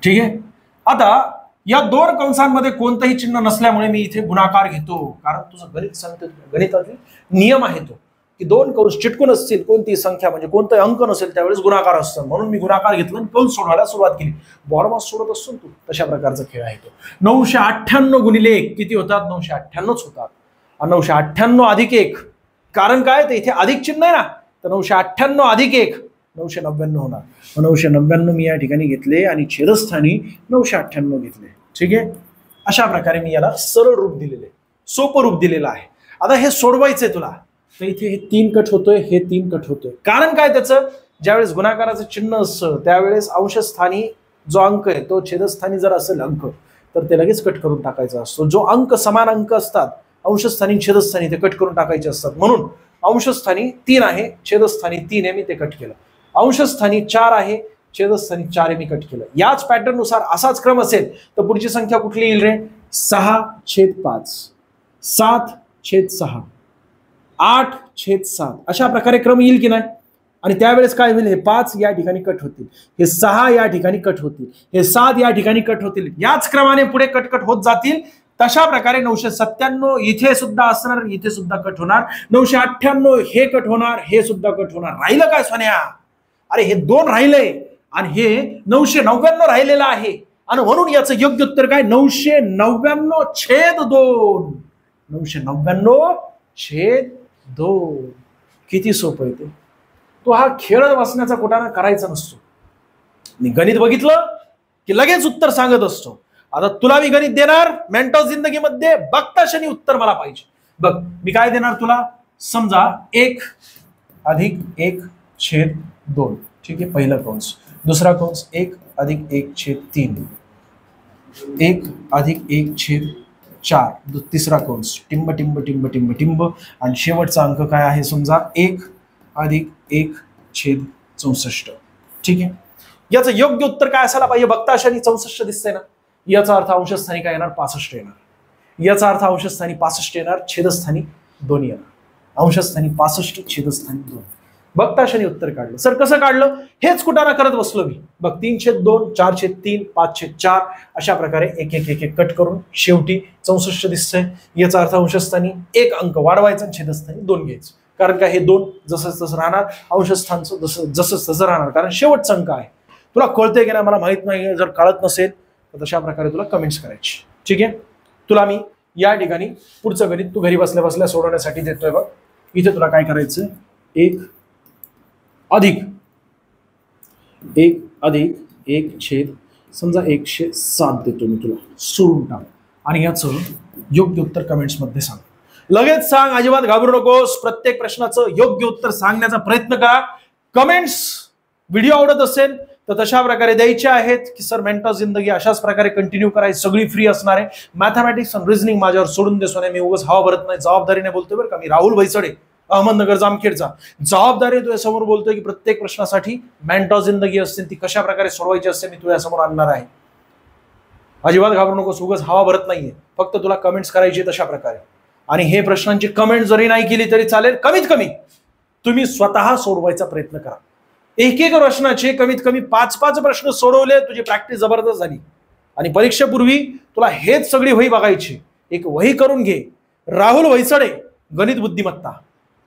ठीक आहे. आता या 2 कंसांमध्ये कोणतंही चिन्ह नसल्यामुळे मी इथे गुणाकार घेतो, कारण तुझं गणित सांगतो, गणितातील नियम आहे तो की 2 कंस चिटकून असतील कोणती संख्या म्हणजे कोणताही अंक नसेल त्यावेळेस गुणाकार असतो. म्हणून मी गुणाकार घेतला आणि कंस सोडवायला सुरुवात केली. बॉर्डमास सोडत असतो तू, तशा प्रकारचा खेळ आहे तो. 998 गुणिले 1 किती होतात 998च होतात. 998 अधिक 1, कारण काय तर इथे अधिक चिन्ह आहे ना, तर 998 अधिक 1 999 होणार. 999 मी या ठिकाणी घेतले आणि छेदस्थानी 998 घेतले. ठीक आहे. अशा प्रकारे मी याला सरळ रूप दिलेले, सोपं रूप दिलेलं आहे. आता हे सोडवायचंय तुला, तर इथे हे 3 कट होतोय, हे 3 कट होतोय. कारण काय त्याचं, ज्यावेळेस गुणाकाराचं चिन्ह असतं त्यावेळेस अंशस्थानी जो अंक आहे तो छेदस्थानी जर असेल अंक तर ते लगेच कट करून टाकायचा असतो. जो अंक समान अंक असतात अंशस्थानी छेदस्थानी ते कट करून टाकायचे असतात. म्हणून अंशस्थानी 3 आहे, छेदस्थानी 3 आहे, मी ते कट केलं. अंशस्थानी 4 आहे, छेदस्थानी 4 आहे, मी कट केलं. याच पॅटर्न नुसार असाच क्रम असेल तर पुढची संख्या कुठली येईल रे, 6/5, 7/6, 8/7 अशा प्रकारे क्रम येईल की नाही. आणि त्यावेळेस काय होईल, हे 5 या ठिकाणी कट होतील, हे 6 या ठिकाणी कट होतील, हे 7 या ठिकाणी कट होतील, याच क्रमाने पुढे कट होत जातील. तशा प्रकारे 997 इथे सुद्धा असणार, इथे सुद्धा कट होणार. 998 हे कट होणार, हे सुद्धा कट होणार. राहिलं काय सोन्या? अरे हे 2 राहिले आणि हे 999 राहिलेलं आहे. आणि म्हणून याचं योग्य उत्तर काय, 999/2. 999/2. किती सोपं आहे ते. तो हा खेळत बसण्याचा कुठं करायचा नसतो. मी गणित बघितलं की लगेच उत्तर सांगत असतो. आता तुला मी गणित देणार मेंटॉस जिंदगीमध्ये, बघता क्षणी उत्तर मला पाहिजे. बघ मी काय देणार तुला, समजा 1+1/2. ठीक आहे, पहिला कंस. दुसरा कंस 1+1/3, 1+1/4. तिसरा कंस टिंब टिंब टिंब टिंब टिंब. आणि शेवटचा अंक काय आहे, समजा 1+1/64. ठीक आहे, याचं योग्य उत्तर काय असायला पाहिजे, बघता क्षणी 64 दिसतंय ना, याचा अर्थ अंशस्थानी काय येणार, 65 येणार. याचा अर्थ अंशस्थानी 65 येणार, छेदस्थानी 2 येणार. अंशस्थानी 65, छेदस्थानी 2. बघता क्षणी उत्तर काढलं. सर कसं काढलं, हेच कुठाना करत बसलो मी. बघ 3/2, 4/3, 5/4 अशा प्रकारे एक एक एक एक कट करून शेवटी 64 दिसतंय. याचा अर्थ अंशस्थानी 1 अंक वाढवायचा, छेदस्थानी 2 घ्यायचं. कारण का हे 2 जसं तसं राहणार, अंशस्थानचं जसं तसं राहणार, कारण शेवटचा अंक आहे. तुला कळतंय की नाही मला माहित नाही, जर कळत नसेल तर तशा प्रकारे तुला कमेंट्स करायची. ठीक आहे, तुला मी या ठिकाणी पुढचं गणित तू घरी बसल्या बसल्या सोडवण्यासाठी देतोय. बघ इथे तुला काय करायचं, 1+1/1 समजा 107 देतो मी तुला, सोडून टाक. आणि याचं योग्य उत्तर कमेंट्स मध्ये सांग. लगेच सांग, अजिबात घाबरू नकोस. प्रत्येक प्रश्नाचं योग्य उत्तर सांगण्याचा प्रयत्न करा. कमेंट्स व्हिडिओ आवडत असेल तर तशा प्रकारे द्यायचे आहेत की सर मेंटॉस जिंदगी अशाच प्रकारे कंटिन्यू करायची, सगळी फ्री असणार आहे. मॅथमॅटिक्स आणि रिझनिंग माझ्यावर सोडून दे सोन्या, मी उगाच हवा भरत नाही, जबाबदारीने बोलतोय बरं का. मी राहुल वैसडे, अहमदनगर जामखेडचा. जबाबदारी तुझ्यासमोर बोलतोय की प्रत्येक प्रश्नासाठी मेंटॉस जिंदगी असते, ती कशा प्रकारे सोडवायची असते मी तुझ्यासमोर आणणार आहे. अजिबात घाबरू नकोस, उगाच हवा भरत नाहीये, फक्त तुला कमेंट्स करायची तशा प्रकारे. आणि हे प्रश्नांची कमेंट जरी नाही केली तरी चालेल, कमीत कमी तुम्ही स्वतः सोडवायचा प्रयत्न करा. एक एक प्रश्नाचे कमीत कमी 5-5 प्रश्न सोडवले, तुझी प्रॅक्टिस जबरदस्त झाली. आणि परीक्षेपूर्वी तुला हेच सगळी वही बघायची. एक वही करून घे, राहुल वैसडे गणित बुद्धिमत्ता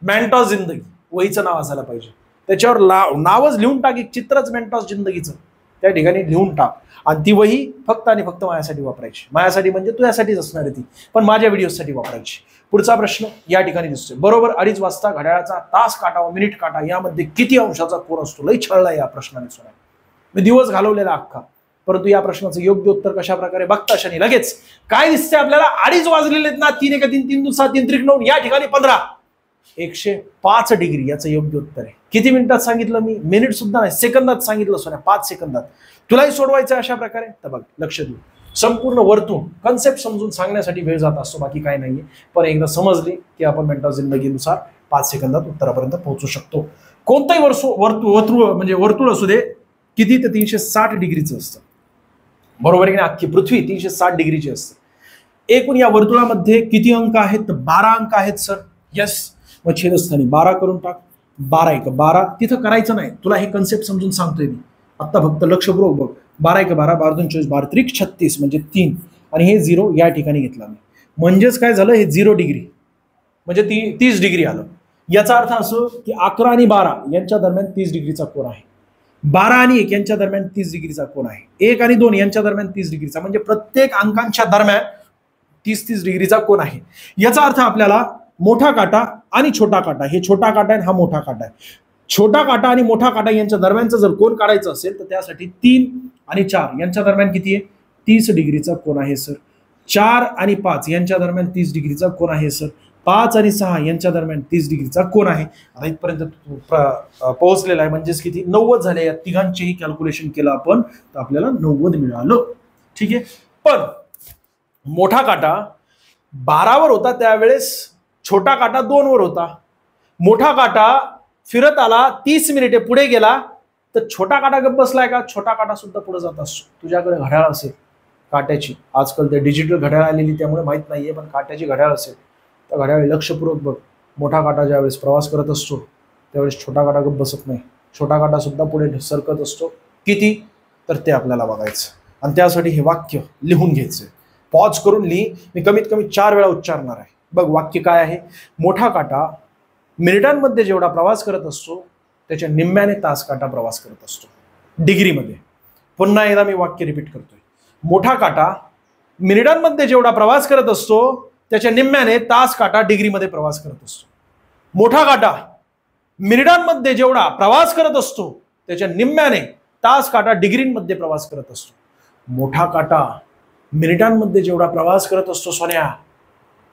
मेंटॉस जिंदगी, वहीचं नाव असायला पाहिजे. त्याच्यावर नावच लिहून टाक, एक चित्रच मेंटॉस जिंदगीचं त्या ठिकाणी लिहून टाक. आणि ती वही फक्त आणि फक्त माझ्यासाठी वापरायची. माझ्यासाठी म्हणजे तुझ्यासाठीच असणार आहे ती, पण माझ्या व्हिडिओसाठी वापरायची. पुढचा प्रश्न या ठिकाणी दिसतोय, बरोबर 2:30 वाजता घड्याळाचा तास काटा व मिनिट काटा यामध्ये किती अंशाचा कोन असतो. लई छळला या प्रश्नाने सुद्धा, मी दिवस घालवलेला अख्खा. परंतु या प्रश्नाचं योग्य उत्तर कशा प्रकारे बघता क्षणी लगेच काय दिसतंय आपल्याला, 2:30 वाजलेले आहेत ना, 3 × 3 3 × 7 3 × 9 या ठिकाणी 15, 105 डिग्री याचं योग्य उत्तर आहे. किती मिनिटात सांगितलं मी, मिनिट सुद्धा नाही, सेकंदात सांगितलं सोन्या, 5 सेकंदात. तुलाही सोडवायचं अशा प्रकारे. तर बघ लक्ष देऊ, संपूर्ण वरतून कन्सेप्ट समजून सांगण्यासाठी वेळ जात असतो, बाकी काय नाहीये. पण एकदा समजले की आपण मेंटॉस जिंदगीनुसार 5 सेकंदात उत्तरापर्यंत पोहोचू शकतो. कोणताही वर्तुळ असू दे, किती ते 360 डिग्रीचं असतं, बरोबर आहे की नाही. अख्खी पृथ्वी 360 डिग्रीची असते. एकूण या वर्तुळामध्ये किती अंक आहेत, तर 12 अंक आहेत सर. यस, मग छेदस्थानी 12 करून टाक. 12×1 तिथं करायचं नाही, तुला हे कन्सेप्ट समजून सांगतोय मी. आता फक्त लक्षपूर्वक बघ, 12×1 12, 12×2 = 12, 12×3 = 36 म्हणजे 3. आणि हे 0 या ठिकाणी घेतला मी, म्हणजेच काय झालं, हे 0 डिग्री म्हणजे 30 डिग्री आलं. याचा अर्थ असं की 11 आणि 12 यांच्या दरम्यान 30 डिग्रीचा कोन आहे. 12 आणि 1 यांच्या दरम्यान 30 डिग्रीचा कोन आहे. 1 आणि 2 यांच्या दरम्यान 30 डिग्रीचा, म्हणजे प्रत्येक अंकांच्या दरम्यान 30 डिग्रीचा कोन आहे. याचा अर्थ आपल्याला मोठा काटा आणि छोटा काटा, हे छोटा काटा आहे, हा मोठा काटा आहे. छोटा काटा आणि मोठा काटा यांच्या दरम्यानचा जर कोन काढायचा असेल तर त्यासाठी 3 आणि 4 यांच्या दरम्यान किती आहे, 30 डिग्रीचा कोन आहे सर. 4 आणि 5 यांच्या दरम्यान 30 डिग्रीचा कोन आहे सर. 5 आणि 6 यांच्या दरम्यान 30 डिग्रीचा कोन आहे. आता इथपर्यंत पोहोचलेला आहे, म्हणजेच किती 90 झाले. या तिघांचेही कॅल्क्युलेशन केलं आपण तर आपल्याला 90 मिळालं. ठीक आहे, पण मोठा काटा 12 वर होता त्यावेळेस, छोटा काटा 2 वर होता. मोठा काटा फिरत आला, 30 मिनिटे पुढे गेला तर छोटा काटा गप्प बसलाय का, छोटा काटा सुद्धा पुढे जात असतो. तुझ्याकडे घड्याळ असेल काट्याची, आजकाल ते डिजिटल घड्याळ आलेली त्यामुळे माहीत नाहीये, पण काट्याची घड्याळ असेल तर घड्याळ लक्षपूर्वक बघ. मोठा काटा ज्यावेळेस प्रवास करत असतो त्यावेळेस छोटा काटा गप्प बसत नाही, छोटा काटा सुद्धा पुढे सरकत असतो. किती, तर ते आपल्याला बघायचं. आणि त्यासाठी हे वाक्य लिहून घ्यायचं. पॉज करून लिही, मी कमीत कमी 4 वेळा उच्चारणार आहे. बघ वाक्य काय आहे. मोठा काटा मिनिटांमध्ये जेवढा प्रवास करत असतो त्याच्या निम्म्याने तास काटा प्रवास करत असतो डिग्रीमध्ये. पुन्हा एकदा मी वाक्य रिपीट करतोय. मोठा काटा मिनिटांमध्ये जेवढा प्रवास करत असतो त्याच्या निम्म्याने तास काटा डिग्रीमध्ये प्रवास करत असतो. मोठा काटा मिनिटांमध्ये जेवढा प्रवास करत असतो त्याच्या निम्म्याने तास काटा डिग्रीमध्ये प्रवास करत असतो. मोठा काटा मिनिटांमध्ये जेवढा प्रवास करत असतो सोन्या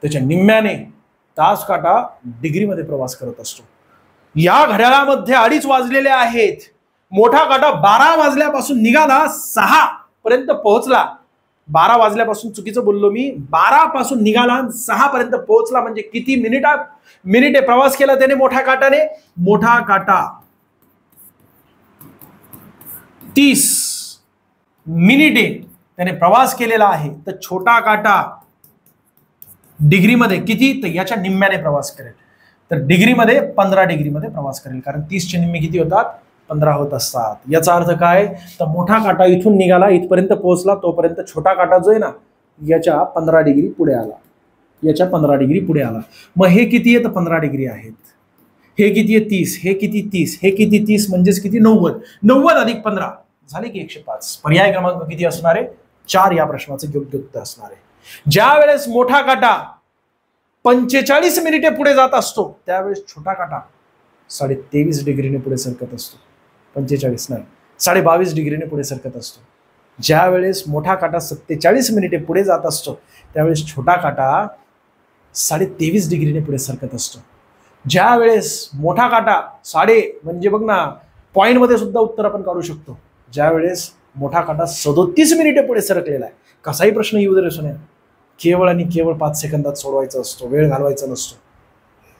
त्याच्या निम्म्याने तास काटा डिग्रीमध्ये प्रवास करत असतो. या घड्याळामध्ये 2:30 वाजलेले आहेत. मोठा काटा 12 वाजल्यापासून निघाला 6 पर्यंत पोहोचला. 12 वाजल्यापासून चुकीचं बोललो मी, 12 पासून निघाला 6 पर्यंत पोहोचला. म्हणजे किती मिनिटे प्रवास केला त्याने मोठ्या काटाने. मोठा काटा 30 मिनिटे त्याने प्रवास केलेला आहे. तर छोटा काटा डिग्रीमध्ये किती, तर याच्या निम्म्याने प्रवास करेल. तर डिग्रीमध्ये 15 डिग्रीमध्ये प्रवास करेल, कारण 30 चे निम्मे किती होतात, 15 होत असतात. याचा अर्थ काय, तर मोठा काटा इथून निघाला इथपर्यंत पोहोचला तोपर्यंत छोटा काटा जो आहे ना याच्या 15 डिग्री पुढे आला, याच्या 15 डिग्री पुढे आला. मग हे किती आहे, तर 15 डिग्री आहेत. हे किती आहे, 30. हे किती, 30. हे किती, 30 म्हणजेच किती, 90. 90 अधिक 15 झाले की 105. पर्याय क्रमांक किती असणार आहे, 4 या प्रश्नाचं योग्य उत्तर असणार आहे. ज्या वेळेस मोठा काटा 45 मिनिटे पुढे जात असतो त्यावेळेस छोटा काटा 23.5 डिग्रीने पुढे सरकत असतो. 45 नाही, 22.5 डिग्रीने पुढे सरकत असतो. ज्या वेळेस मोठा काटा 47 मिनिटे पुढे जात असतो त्यावेळेस छोटा काटा 23.5 डिग्रीने पुढे सरकत असतो. ज्या वेळेस मोठा काटा म्हणजे बघ ना, पॉइंट मध्ये सुद्धा उत्तर आपण काढू शकतो. ज्या वेळेस मोठा काटा 37 मिनिटे पुढे सरकलेला आहे. कसाही प्रश्न येऊ दे सोन्या, केवळ आणि केवळ 5 सेकंदात सोडवायचा असतो, वेळ घालवायचा नसतो.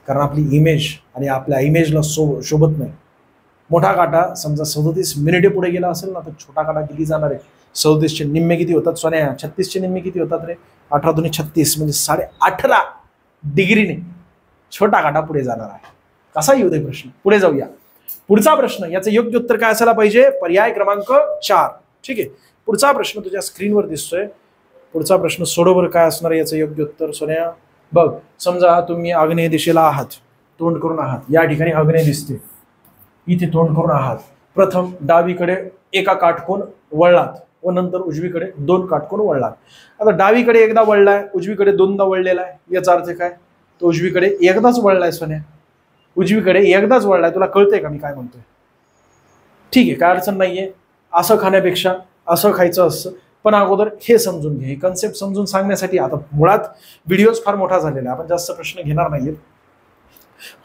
कारण आपली इमेज आणि आपल्या इमेजला शोभत नाही. मोठा काटा समजा 37 मिनिटे पुढे गेला असेल ना तर छोटा काटा किती जाणार आहे, 37 चे निम्मे किती होतात सोन्या, 36 चे निम्मे किती होतात रे, 18 दुनी 36 म्हणजे 18.5 डिग्रीने छोटा काटा पुढे जाणार आहे. कसा येऊ दे प्रश्न, पुढे जाऊया. पुढचा प्रश्न, याचं योग्य उत्तर काय असायला पाहिजे, पर्याय क्रमांक 4. ठीक आहे, पुढचा प्रश्न तुझ्या स्क्रीनवर दिसतोय. पुढचा प्रश्न सोडवर काय असणार आहे याचं योग्य उत्तर सोन्या. बघ, समजा तुम्ही आग्नेय दिशेला आहात, तोंड करून आहात. या ठिकाणी आग्नेय दिसते, इथे तोंड करून आहात. प्रथम डावीकडे एका काटकोन वळलात व नंतर उजवीकडे 2 काटकोन वळलात. आता डावीकडे एकदा वळलाय, उजवीकडे 2दा वळलेला आहे. याचा अर्थ काय, तो उजवीकडे एकदाच वळलाय सोन्या, उजवीकडे एकदाच वळलाय. तुला कळतंय का मी काय म्हणतोय? ठीक आहे, काय अडचण नाहीये. असं खाण्यापेक्षा असं खायचं असतं. पण अगोदर हे समजून घे, कन्सेप्ट समजून सांगण्यासाठी. आता मुळात व्हिडिओज फार मोठा झालेला आहे, आपण जास्त प्रश्न घेणार नाहीये.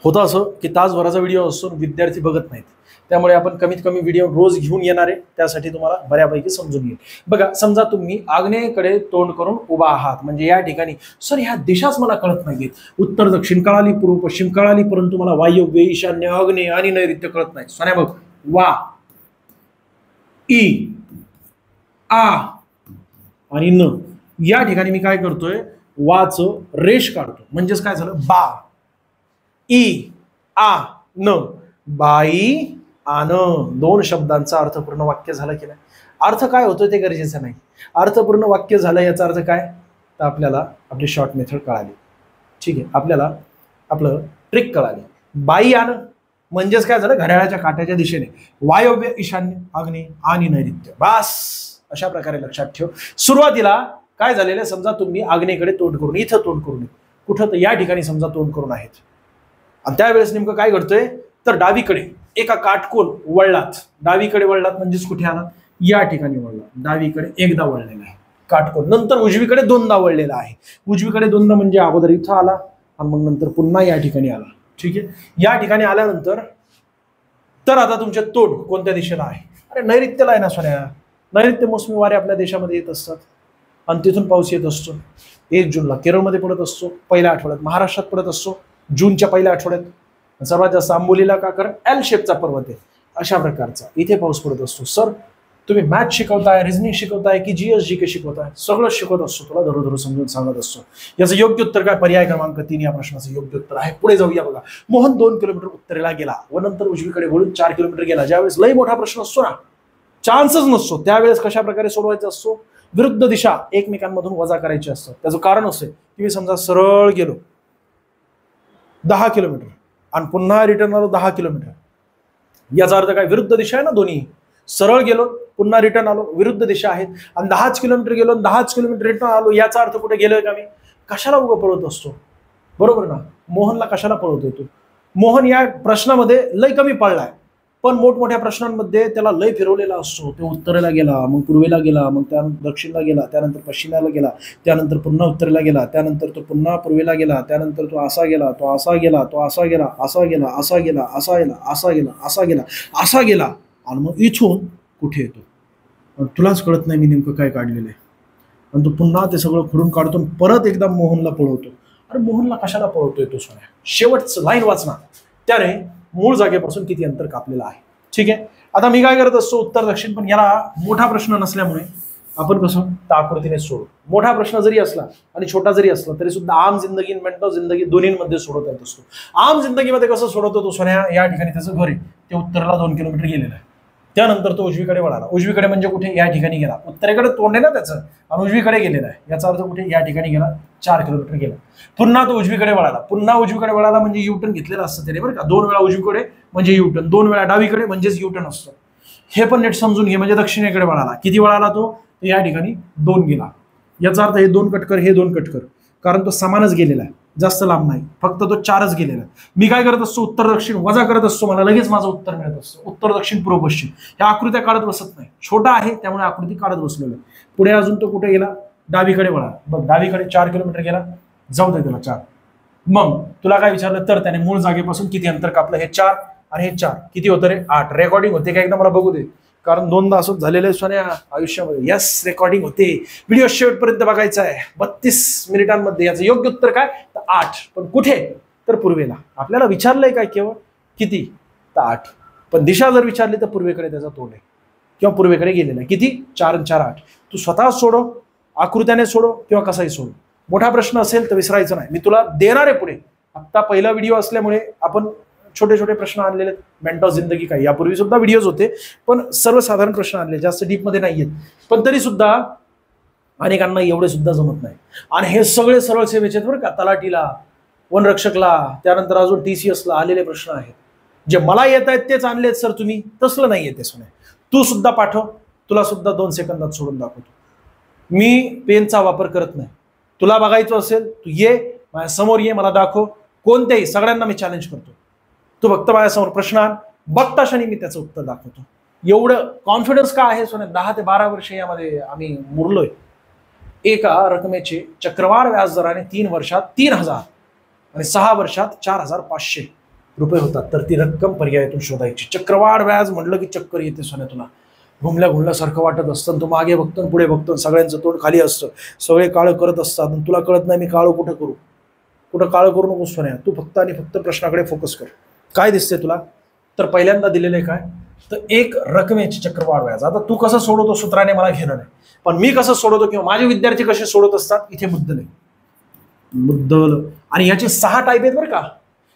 होतं असं की तासभराचा व्हिडिओ असतो, विद्यार्थी बघत नाहीत, त्यामुळे आपण कमीत कमी व्हिडिओ रोज घेऊन येणार आहे. त्यासाठी तुम्हाला बऱ्यापैकी समजून येईल. बघा, समजा तुम्ही आग्नेयेकडे तोंड करून उभा आहात, म्हणजे या ठिकाणी सर ह्या दिशाच मला कळत नाहीयेत, उत्तर दक्षिण कळाली, पूर्व पश्चिम कळाली, परंतु मला वायव्य ईशान्य आग्नेय आणि नैऋत्य कळत नाही. सोन्या बघ, वा, ई, आ आणि न. या ठिकाणी मी काय करतोय, वाचं रेष काढतो. म्हणजेच काय झालं, बा, ई, आ, न, बाई, आन. 2 शब्दांचा अर्थपूर्ण वाक्य झालं की नाही. अर्थ काय होतो ते गरजेचं नाही, अर्थपूर्ण वाक्य झालं याचा अर्थ काय, तर आपल्याला आपली शॉर्ट मेथड कळाली. ठीक आहे, आपल्याला आपलं ट्रिक कळाली. बाई आन म्हणजेच काय झालं, घड्याळाच्या काट्याच्या दिशेने, वायव्य ईशान्य आग्नेय आणि नैऋत्य. बास, अशा प्रकारे लक्षात ठेव. सुरुवातीला काय झालेलं, समजा तुम्ही आग्नेयकडे तोंड करून, इथं तोंड करून, कुठं तर या ठिकाणी समजा तोंड करून आहेत. आणि त्यावेळेस नेमकं काय घडतंय, तर डावीकडे एका काटकोन वळलात. डावीकडे वळलात म्हणजेच कुठे आलात, या ठिकाणी वळलात. डावीकडे एकदा वळलेला आहे काटकोन, नंतर उजवीकडे 2दा वळलेला आहे. उजवीकडे 2दा म्हणजे अगोदर इथं आला आणि मग नंतर पुन्हा या ठिकाणी आला. ठीक आहे, या ठिकाणी आल्यानंतर तर आता तुमचे तोंड कोणत्या दिशेला आहे, अरे नैऋत्यला आहे ना सोन्या. नैऋत्य मोसमी वारे आपल्या देशामध्ये येत असतात आणि तिथून पाऊस येत असतो. 1 जूनला केरळमध्ये पडत असतो, पहिल्या आठवड्यात महाराष्ट्रात पडत असतो, जूनच्या पहिल्या आठवड्यात. सर्वात जास्त आंबोलीला का, कारण एल शेपचा पर्वत आहे, अशा प्रकारचा इथे पाऊस पडत असतो. सर तुम्ही मॅथ शिकवताय, रिझनिंग शिकवताय की जीएस जीके शिकवताय, सगळं शिकवत असतो, तुला धरू समजून सांगत असतो. याचं योग्य उत्तर काय? पर्याय क्रमांक 3 या प्रश्नाचं योग्य उत्तर आहे. पुढे जाऊया बघा. मोहन 2 किलोमीटर उत्तरेला गेला व नंतर उजवीकडे वळून 4 किलोमीटर गेला. ज्यावेळेस लई मोठा प्रश्न असतो ना, चान्सच नसतो, त्यावेळेस कशा प्रकारे सोडवायचा असतो? विरुद्ध दिशा एकमेकांमधून वजा करायची असतात. त्याचं कारण असं की मी समजा सरळ गेलो 10 किलोमीटर आणि पुन्हा रिटर्न आलो 10 किलोमीटर. याचा अर्थ काय? विरुद्ध दिशा आहे ना दोन्ही. सरळ गेलो पुन्हा रिटर्न आलो, विरुद्ध दिशा आहेत. आणि 10 किलोमीटर गेलो 10 किलोमीटर रिटर्न आलो, याचा अर्थ कुठे गेलोय का मी? कशाला उगा पळवत असतो? बरोबर ना? मोहनला कशाला पळवतोय तू? मोहन या प्रश्नामध्ये लय कमी पळलाय, पण मोठमोठ्या प्रश्नांमध्ये त्याला लय फिरवलेला असतो. तो उत्तरेला गेला, मग पूर्वेला गेला, मग त्यानंतर दक्षिणेला गेला, त्यानंतर पश्चिमेला गेला, त्यानंतर पुन्हा उत्तरेला गेला, त्यानंतर तो पुन्हा पूर्वेला गेला, त्यानंतर तो असा गेला, तो असा गेला, तो असा गेला, असा गेला, असा गेला, असा गेला, असा गेला, असा गेला, असा गेला, आणि मग इथून कुठे येतो? तुलाच कळत नाही मी नेमकं काय काढलेलं आहे. आणि तो पुन्हा ते सगळं खोडून काढतो, परत एकदा मोहनला पळवतो. अरे मोहनला कशाला पळवतोय तो सोन्या? शेवटचं लाईन वाचना, त्याने मूळ जागेपासून किती अंतर कापलेलं आहे. ठीक आहे. आता मी काय करत असतो? उत्तर दक्षिण, पण याला मोठा प्रश्न नसल्यामुळे आपण कसं त्या आकृतीने सोडू. मोठा प्रश्न जरी असला आणि छोटा जरी असला तरी सुद्धा आम जिंदगी मेंटल जिंदगी दोन्हीमध्ये सोडवता येत असतो. आम जिंदगीमध्ये कसं सोडवतो तो सोन्या? या ठिकाणी त्याचं घर आहे, ते उत्तरेला 2 किलोमीटर गेलेलं आहे. त्यानंतर तो उजवीकडे वळाला. उजवीकडे म्हणजे कुठे? या ठिकाणी गेला. उत्तरेकडे तोंड आहे ना त्याचं, आणि उजवीकडे गेलेला आहे. याचा अर्थ कुठे? या ठिकाणी गेला, 4 किलोमीटर गेला. पुन्हा तो उजवीकडे वळाला. पुन्हा उजवीकडे वळाला म्हणजे युटर्न घेतलेला असतं त्याने, बरं का? 2 वेळा उजवीकडे म्हणजे युटर्न, 2 वेळा डावीकडे म्हणजेच युटर्न असतं. हे पण नीट समजून घे. म्हणजे दक्षिणेकडे वळाला. किती वळाला तो? या ठिकाणी 2 गेला. याचा अर्थ हे 2 कटकर, हे 2 कटकर, कारण तो समानच गेलेला आहे, जास्त लांब नाही, फक्त तो 4च गेलेला आहे. मी काय करत असतो? उत्तर दक्षिण वजा करत असतो, मला लगेच माझं उत्तर मिळत असतं. उत्तर दक्षिण पूर्व पश्चिम ह्या आकृत्या काढत बसत नाही. छोटा आहे त्यामुळे आकृती काढत बसलेलो आहे. पुढे अजून तो कुठे गेला? डावीकडे वळाला. बघ, डावीकडे 4 किलोमीटर गेला, जाऊ दे त्याला 4. मग तुला काय विचारलं तर त्याने मूळ जागेपासून किती अंतर कापलं? हे 4 आणि हे 4 किती होतं रे? 8. रेकॉर्डिंग होते का? एकदा मला बघू दे, कारण 2दा असं झालेलं आहे सोन्या आयुष्यामध्ये. यस, रेकॉर्डिंग होते. व्हिडिओ शेवटपर्यंत बघायचा आहे, 32 मिनिटांमध्ये. याचं योग्य उत्तर काय? तर 8. पण कुठे? तर पूर्वेला. आपल्याला विचारलंय काय केवळ? किती? तर 8. पण दिशा जर विचारली तर पूर्वेकडे त्याचा तोंड आहे किंवा पूर्वेकडे गेलेला आहे. किती? 4 आणि 4 8. तू स्वतः सोडव, आकृत्याने सोडव किंवा कसाही सोडव. मोठा प्रश्न असेल तर विसरायचं नाही. मी तुला देणार आहे पुढे. आत्ता पहिला व्हिडिओ असल्यामुळे आपण छोटे छोटे प्रश्न आणलेले. मेंटल जिंदगी काय, यापूर्वी सुद्धा व्हिडिओज होते, पण सर्वसाधारण प्रश्न आणले, जास्त डीपमध्ये नाही आहेत. पण तरी सुद्धा अनेकांना एवढे सुद्धा जमत नाही. आणि हे सगळे सरळ सेवेचे बरं का? तलाठीला, वनरक्षकला, त्यानंतर अजून TCSला आलेले प्रश्न आहेत. जे मला येत आहेत तेच आणलेत सर तुम्ही, तसलं नाही येते सोन्या. तू सुद्धा पाठव, तुला सुद्धा 2 सेकंदात सोडून दाखवतो. मी पेनचा वापर करत नाही. तुला बघायचं असेल तू ये, माझ्या समोर ये, मला दाखव. कोणत्याही, सगळ्यांना मी चॅलेंज करतो. तू फक्त माझ्यासमोर प्रश्न आण, बघता क्षणी मी त्याचं उत्तर दाखवतो. एवढं कॉन्फिडन्स का आहे सोन्या? 10 ते 12 वर्ष यामध्ये आम्ही मुरलोय. एका रकमेचे चक्रवाढ व्याजदराने 3 वर्षात 3000 आणि 6 वर्षात 4500 रुपये होतात. तर ती रक्कम पर्यायातून शोधायची. चक्रवाढ व्याज म्हटलं की चक्कर येते सोन्या तुला. घुमल्या घुमल्यासारखं वाटत असतं. तू मागे बघतो पुढे बघतो, सगळ्यांचं तोंड खाली असतं, सगळे काळं करत असतात. तुला कळत नाही मी काळं कुठं करू. कुठं काळं करू नकोस सोन्या. तू फक्त आणि फक्त प्रश्नाकडे फोकस कर. काय दिसते तुला? तर पहिल्यांदा दिलेलं आहे काय? तर एक रकमेचे चक्रवाढ व्याज. आता तू कसं सोडवतो सूत्राने मला घेणं नाही, पण मी कसं सोडवतो किंवा माझे विद्यार्थी कसे सोडवत असतात इथे मुद्दल आहे. मुद्दल. आणि याचे 6 टाईप आहेत बरं का?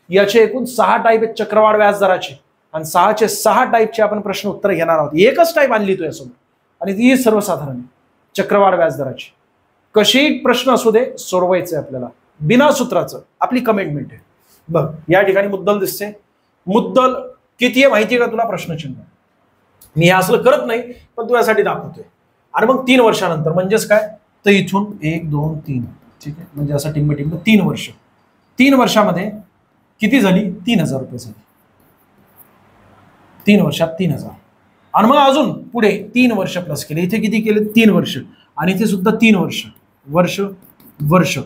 याचे एकूण 6 टाईप आहेत चक्रवाढ व्याजदराचे. आणि 6चे 6 टाईपचे आपण प्रश्न उत्तर घेणार आहोत. एकच टाईप आणली तो यासमोर, आणि ती सर्वसाधारण चक्रवाढ व्याजदराची. कशी प्रश्न असू दे, सोडवायचं आहे आपल्याला बिना सूत्राचं. आपली कमिटमेंट आहे. बघ, या ठिकाणी मुद्दल दिसते. मुद्दल किती आहे माहिती आहे का तुला? प्रश्नचिन्ह. मी हे असलं करत नाही, पण तू यासाठी दाखवतोय. आणि मग 3 वर्षानंतर म्हणजेच काय? तर इथून 1 2 3, ठीक आहे, म्हणजे असं टिंब 3 वर्ष. 3 वर्षामध्ये किती झाली? 3000 रुपये झाली. 3 वर्षात 3000. आणि मग अजून पुढे 3 वर्ष प्लस केले. इथे किती केले? 3 वर्ष. आणि इथे सुद्धा 3 वर्ष. वर्ष वर्ष.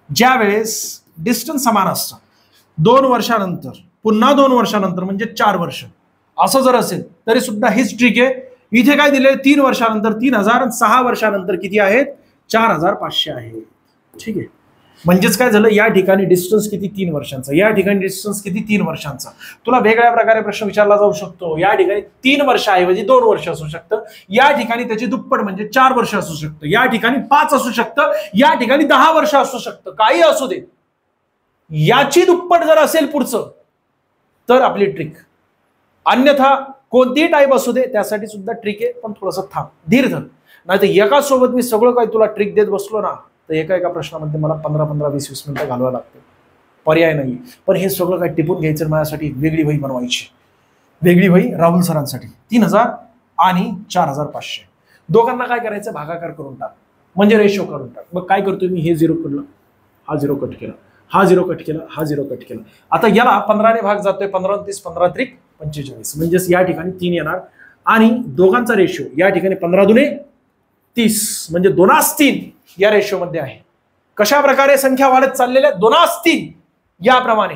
ज्या वेळेस डिस्टन्स समान असतं, 2 वर्षानंतर पुन्हा 2 वर्षानंतर म्हणजे 4 वर्ष असं जर असेल तरी सुद्धा हीच ट्रिक आहे. इथे काय दिले? 3 वर्षानंतर 3000 आणि 6 वर्षानंतर किती आहेत? 4500 आहे. ठीक आहे. म्हणजेच काय झालं, या ठिकाणी डिस्टन्स किती 3 वर्षांचा, या ठिकाणी डिस्टन्स किती 3 वर्षांचा. तुला वेगळ्या प्रकारे प्रश्न विचारला जाऊ शकतो. या ठिकाणी 3 वर्षाऐवजी 2 वर्ष असू शकतं, या ठिकाणी त्याची दुप्पट म्हणजे 4 वर्ष असू शकतं, या ठिकाणी 5 असू शकतं, या ठिकाणी 10 वर्ष असू शकतं, काही असू दे. याची दुप्पट जर असेल पुढचं तर आपली ट्रिक, अन्यथा कोणतीही टाईप असू दे त्यासाठी सुद्धा ट्रिक आहे. पण थोडंसं थांब, धीर धर, नाही तर एका सोबत मी सगळं काही तुला ट्रिक देत बसलो ना तर एका प्रश्नामध्ये मला 15-20 मिनिटं घालवावं लागतं, पर्याय नाही. पण हे सगळं काही टिपून घ्यायचं, माझ्यासाठी वेगळी वही बनवायची, वेगळी वही राहुल सरांसाठी 3000 आणि 4500. दोघांना काय करायचं, भागाकार करून टाक, म्हणजे रेशो करून टाक. मग काय करतोय मी, हे 0 कडलं, हा 0 कट केला, हा 0 कट केला, हा 0 कट केला. आता याला 15 ने भाग जातोय, 15 30, 15 त्रिक 45, म्हणजेच या ठिकाणी 3 येणार. आणि दोघांचा रेशो या ठिकाणी 15 दुने 30, म्हणजे 2:3 या रेशो मध्ये आहे. कशा प्रकारे संख्या वाढत चाललेल्या, 2:3 याप्रमाणे.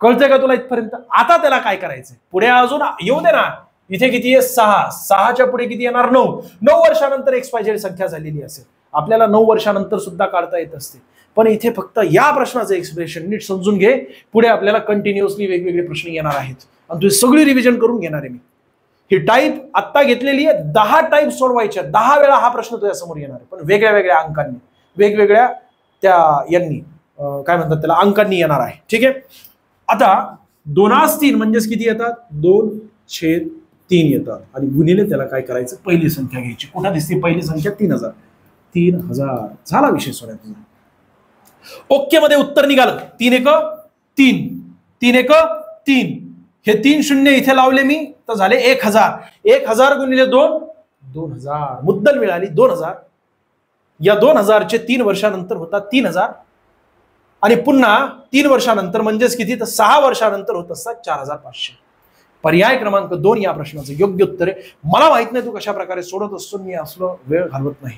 कळतंय का तुला इथपर्यंत? आता त्याला काय करायचंय, पुढे अजून येऊ दे ना. इथे किती आहे, 6, 6च्या पुढे किती येणार, 9. 9 वर्षानंतर XYZ संख्या झालेली असेल, आपल्याला 9 वर्षानंतर सुद्धा काढता येत असते. पण इथे फक्त या प्रश्नाचं एक्सप्रेशन नीट समजून घे, पुढे आपल्याला कंटिन्युअसली वेगवेगळे प्रश्न येणार आहेत आणि तुझी सगळी रिव्हिजन करून घेणार आहे मी. ही टाईप आत्ता घेतलेली आहे, 10 टाईप सोडवायच्या, 10 वेळा हा प्रश्न तुझ्या समोर येणार आहे, पण वेगळ्या वेगळ्या अंकांनी, वेगवेगळ्या त्या यांनी काय म्हणतात त्याला, अंकांनी येणार आहे. ठीक आहे. आता 2:3 म्हणजेच किती येतात, 2/3 येतात. आणि गुणिले त्याला काय करायचं, पहिली संख्या घ्यायची. कुठं दिसते पहिली संख्या, 3000. 3000 झाला विषय सोडा तुझा. ओके मध्ये उत्तर निघालं, 3 1 3, 3 1 3. हे 3 शून्य इथे लावले मी तर झाले 1000. 1000 गुणिले 2, 2000. मुद्दल मिळाली 2000. या 2000चे 3 वर्षानंतर होतात 3000 आणि पुन्हा 3 वर्षानंतर म्हणजेच किती, तर 6 वर्षानंतर होत असतात 4500. पर्याय क्रमांक 2 या प्रश्नाचं योग्य उत्तर आहे. मला माहित नाही तू कशा प्रकारे सोडत असतो, मी असलो वेळ घालवत नाही.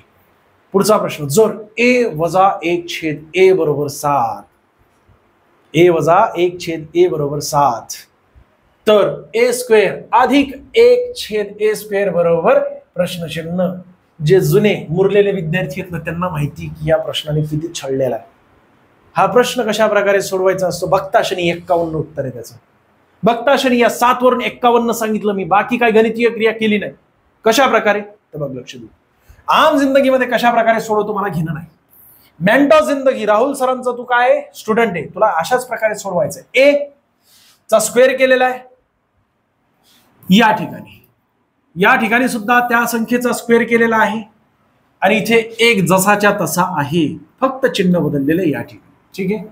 पुढचा प्रश्न, जर a वजा 1/a बरोबर 7, a वजा 1/a बरोबर 7, तर a स्क्वेअर अधिक 1/a स्क्वेअर बरोबर प्रश्नचिन्ह. जे जुने मुरलेले विद्यार्थी आहेत ना त्यांना माहिती की या प्रश्नाने किती छळलेला आहे. हा प्रश्न कशा प्रकारे सोडवायचा असतो, बघताशनी 51 उत्तर आहे त्याचं. बघताशनी या 7 वरून 51 सांगितलं मी, बाकी काय गणितीय क्रिया केली नाही. कशा प्रकारे, तर बघ लक्ष दे. आम जिंदगीमध्ये कशा प्रकारे सोडवतो मला घेणं नाही. मेंटॉ जिंदगी राहुल सरांचा तू काय स्टुडंट आहे, तुला अशाच प्रकारे सोडवायचंय. ए चा स्क्वेअर केलेला आहे या ठिकाणी सुद्धा त्या संख्येचा स्क्वेअर केलेला आहे आणि इथे 1 जसाच्या तसा आहे, फक्त चिन्ह बदललेले या ठिकाणी. ठीक आहे.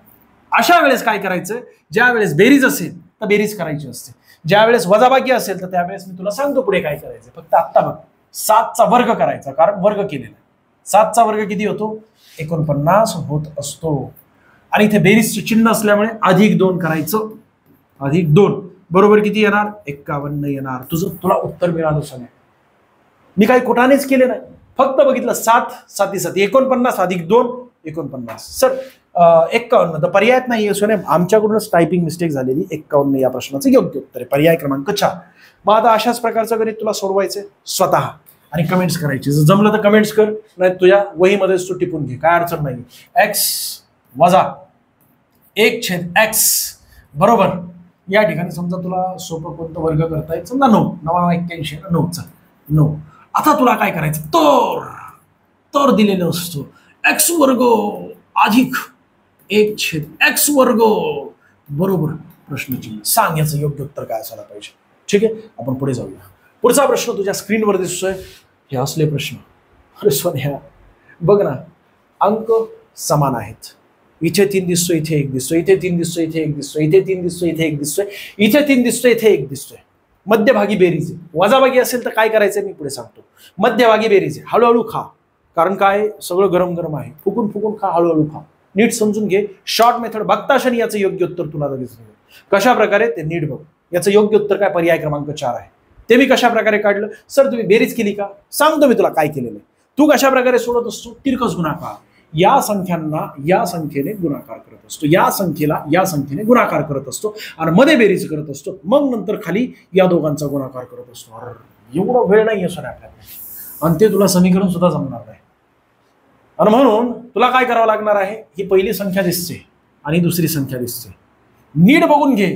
अशा वेळेस काय करायचं, ज्या वेळेस बेरीज असेल तर बेरीज करायची असते, ज्या वेळेस वजाबाकी असेल तर त्यावेळेस मी तुला सांगतो पुढे काय करायचं. फक्त आत्ता बघ, 7चा वर्ग करायचा, कारण वर्ग केलेला. 7चा वर्ग किती होतो, 49 होत असतो. आणि इथे बेरीजचे चिन्ह असल्यामुळे +2 करायचं, +2 बरोबर किती येणार, 51 येणार. तुला उत्तर मिळालं सगळं. मी काही कोटानेच केले नाही, फक्त बघितलं 7 7 7 49 +2 49. सर 51 तर पर्यायात नाही सोने, आमच्याकडूनच टायपिंग मिस्टेक झालेली. 51 या प्रश्नाचं योग्य उत्तर आहे, पर्याय क्रमांक 4. मग आता अशाच प्रकारचं गणित तुला सोडवायचंय स्वतः आणि कमेंट्स करायची. जर जमलं तर कमेंट्स कर, नाही तुझ्या वहीमध्येच तू टिपून घे, काय अडचण नाही. x वजा 1/x बरोबर, या ठिकाणी समजा तुला सोपं कोणतं वर्ग करता येईल, समजा 9 9 81 9चा 9. आता तुला काय करायचं, तर दिलेलं असतो x वर्ग अधिक 1/x वर्ग बरोबर प्रश्नचिन्ह. सांग याचं योग्य उत्तर काय असायला पाहिजे. ठीक आहे, आपण पुढे जाऊया. पुढचा प्रश्न तुझ्या स्क्रीनवर दिसतोय, हे असले प्रश्न. अरे सोन्या बघ ना, अंक समान आहेत. इथे 3 दिसतोय, इथे 1 दिसतोय, इथे 3 दिसतोय, इथे 1 दिसतोय, इथे 3 दिसतोय, इथे 1 दिसतोय, इथे 3 दिसतोय, इथे 1 दिसतोय. मध्यभागी बेरीज आहे. वजाभागी असेल तर काय करायचं मी पुढे सांगतो. मध्यभागी बेरीज आहे, हळूहळू खा, कारण काय सगळं गरम गरम आहे. फुकून फुकून खा, हळूहळू खा, नीट समजून घे. शॉर्ट मेथड बघताशनी याचं योग्य उत्तर तुला लगेच मिळेल. कशा प्रकारे ते नीट बघ. याचं योग्य उत्तर काय, पर्याय क्रमांक 4 आहे. ते मी कशा प्रकारे काढलं, सर तुम्ही बेरीज केली का, सांगतो मी तुला काय केलेलं आहे. तू कशा प्रकारे सोडत असतो, तिरकस गुणाकार. या संख्यांना या संख्येने गुणाकार करत असतो, या संख्येला या संख्येने गुणाकार करत असतो आणि मध्ये बेरीज करत असतो, मग नंतर खाली या दोघांचा गुणाकार करत असतो. एवढा वेळ नाही आहे सर आपल्याला, आणि ते तुला समीकरण सुद्धा जमणार नाही. आणि म्हणून तुला काय करावं लागणार आहे, ही पहिली संख्या दिसते आणि दुसरी संख्या दिसते, नीट बघून घे.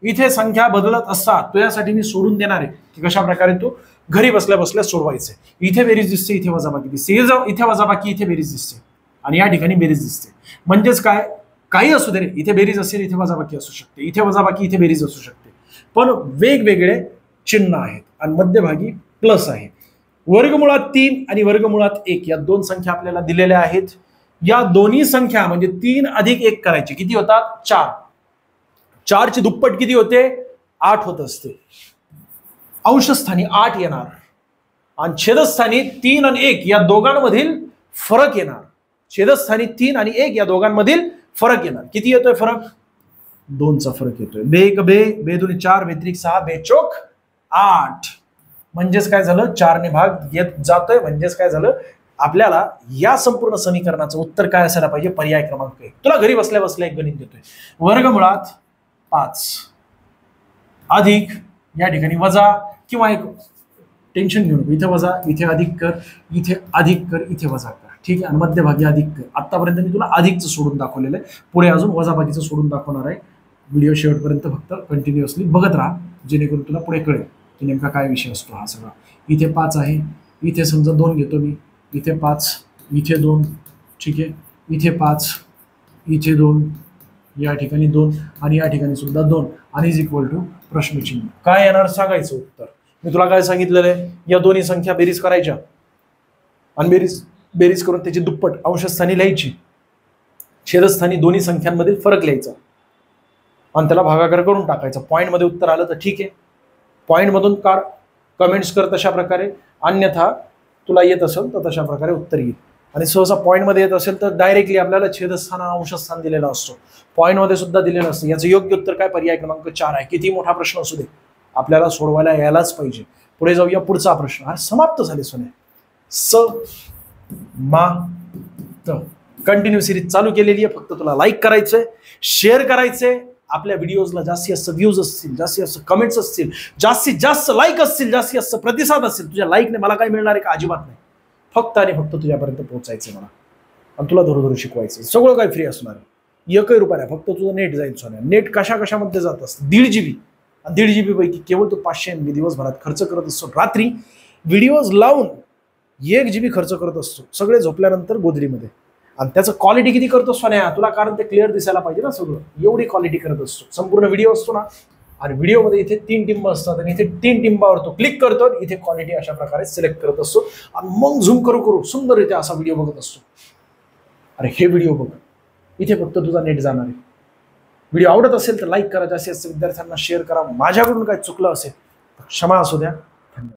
इथे संख्या बदलत असतात, तुझ्यासाठी मी सोडून देणार आहे की कशा प्रकारे तू घरी बसल्या बसल्या सोडवायचे. इथे बेरीज दिसते, इथे वजाबाकी दिसते, इथे वजाबाकी, इथे बेरीज दिसते आणि या ठिकाणी बेरीज दिसते. म्हणजेच काय, काही असू दे रे, इथे बेरीज असेल, इथे वजाबाकी असू शकते, इथे वजाबाकी, इथे बेरीज असू शकते, पण वेगवेगळे चिन्ह आहेत आणि मध्यभागी प्लस आहे. वर्गमुळात 3 आणि वर्गमुळात 1 या दोन संख्या आपल्याला दिलेल्या आहेत. या दोन्ही संख्या म्हणजे 3 अधिक 1 करायचे, किती होतात, 4. 4 ची दुप्पट किती होते, 8 होत असते. अंशस्थानी 8 येणार आणि छेदस्थानी 3 आणि 1 या दोघांमधील फरक येणार. छेदस्थानी 3 आणि 1 या दोघांमधील फरक येणार. किती येतोय फरक, 2चा फरक येतोय. बे एक बे, बे दोन्ही 4, बे त्रिक 6, बे चोक 8. म्हणजेच काय झालं, 4 ने भाग येत जातोय. म्हणजेच काय झालं, आपल्याला या संपूर्ण समीकरणाचं उत्तर काय असायला पाहिजे, पर्याय क्रमांक 1. तुला घरी बसल्या बसल्या एक गणित देतोय. वर्गमुळात 5 अधिक या ठिकाणी वजा किंवा एक, टेन्शन घेऊ नको, इथे वजा, इथे अधिक कर, इथे अधिक कर, इथे वजा कर, ठीक आहे. आणि मध्यभागी अधिक कर. आतापर्यंत मी तुला अधिकचं सोडून दाखवलेलं आहे, पुढे अजून वजाबाकीचं सोडून दाखवणार आहे. व्हिडिओ शेवटपर्यंत फक्त कंटिन्युअसली बघत राहा, जेणेकरून तुला पुढे कळेल की नेमका काय विषय असतो हा सगळा. इथे 5 आहे, इथे समजा 2 घेतो मी, इथे 5, इथे 2, ठीक आहे, इथे 5, इथे 2, या ठिकाणी 2 आणि या ठिकाणी सुद्धा 2 आणि इज इक्वल टू प्रश्नचिन्ह. काय येणार सांगायचं उत्तर. मी तुला काय सांगितलेलं आहे, या दोन्ही संख्या बेरीज करायच्या आणि बेरीज करून त्याची दुप्पट अंशस्थानी लिहायची, छेदस्थानी दोन्ही संख्यांमधील फरक लिहायचा आणि त्याला भागाकार करून टाकायचा. पॉईंटमध्ये उत्तर आलं तर ठीक आहे, पॉईंटमधून काढ, कमेंट्स कर तशा प्रकारे, अन्यथा तुला येत असेल तर तशा प्रकारे उत्तर येईल. आणि सहसा पॉईंटमध्ये येत असेल तर डायरेक्टली आपल्याला छेदस्थान अंशस्थान दिलेला असतो, पॉईंटमध्ये सुद्धा दिलेलं असतं. याचं योग्य उत्तर काय, पर्याय क्रमांक 4 आहे. किती मोठा प्रश्न असू दे, आपल्याला सोडवायला यायलाच पाहिजे. पुढे जाऊया, पुढचा प्रश्न. समाप्त झाले सोने. कंटिन्यू सिरीज चालू केलेली आहे, फक्त तुला लाईक करायचंय, शेअर करायचंय. आपल्या व्हिडिओजला जास्तीत जास्त व्ह्यूज असतील, जास्तीत जास्त कमेंट्स असतील, जास्तीत जास्त लाईक असतील, जास्तीत जास्त प्रतिसाद असेल. तुझ्या लाईकने मला काय मिळणार आहे का, अजिबात नाही. फक्त आणि फक्त तुझ्यापर्यंत पोहोचायचं मला आणि तुला धरू शिकवायचं. सगळं काही फ्री असणार आहे, 1 रुपया नाही, फक्त तुझं नेट जाईल सोन्या. नेट कशामध्ये जात असतं, 1.5 GB आणि 1.5 GB पैकी केवळ तू 500 MB दिवसभरात खर्च करत असतो. रात्री व्हिडिओज लावून 1 GB खर्च करत असतो, सगळे झोपल्यानंतर गोदरीमध्ये. आणि त्याचं क्वालिटी किती करतो सोन्या तुला, कारण ते क्लिअर दिसायला पाहिजे ना सगळं, एवढी क्वालिटी करत असतो. संपूर्ण व्हिडिओ असतो ना, आणि व्हिडिओमध्ये इथे 3 टिंब असतात आणि इथे 3 टिंबावर तो क्लिक करतो, इथे क्वालिटी अशा प्रकारे सिलेक्ट करत असतो आणि मग झूम करू सुंदररित्या असा व्हिडिओ बघत असतो. अरे हे व्हिडिओ बघ, इथे फक्त तुझा नेट जाणार आहे. व्हिडिओ आवडत असेल तर लाईक करा, जास्तीत जास्त विद्यार्थ्यांना शेअर करा. माझ्याकडून काय चुकलं असेल क्षमा असू द्या.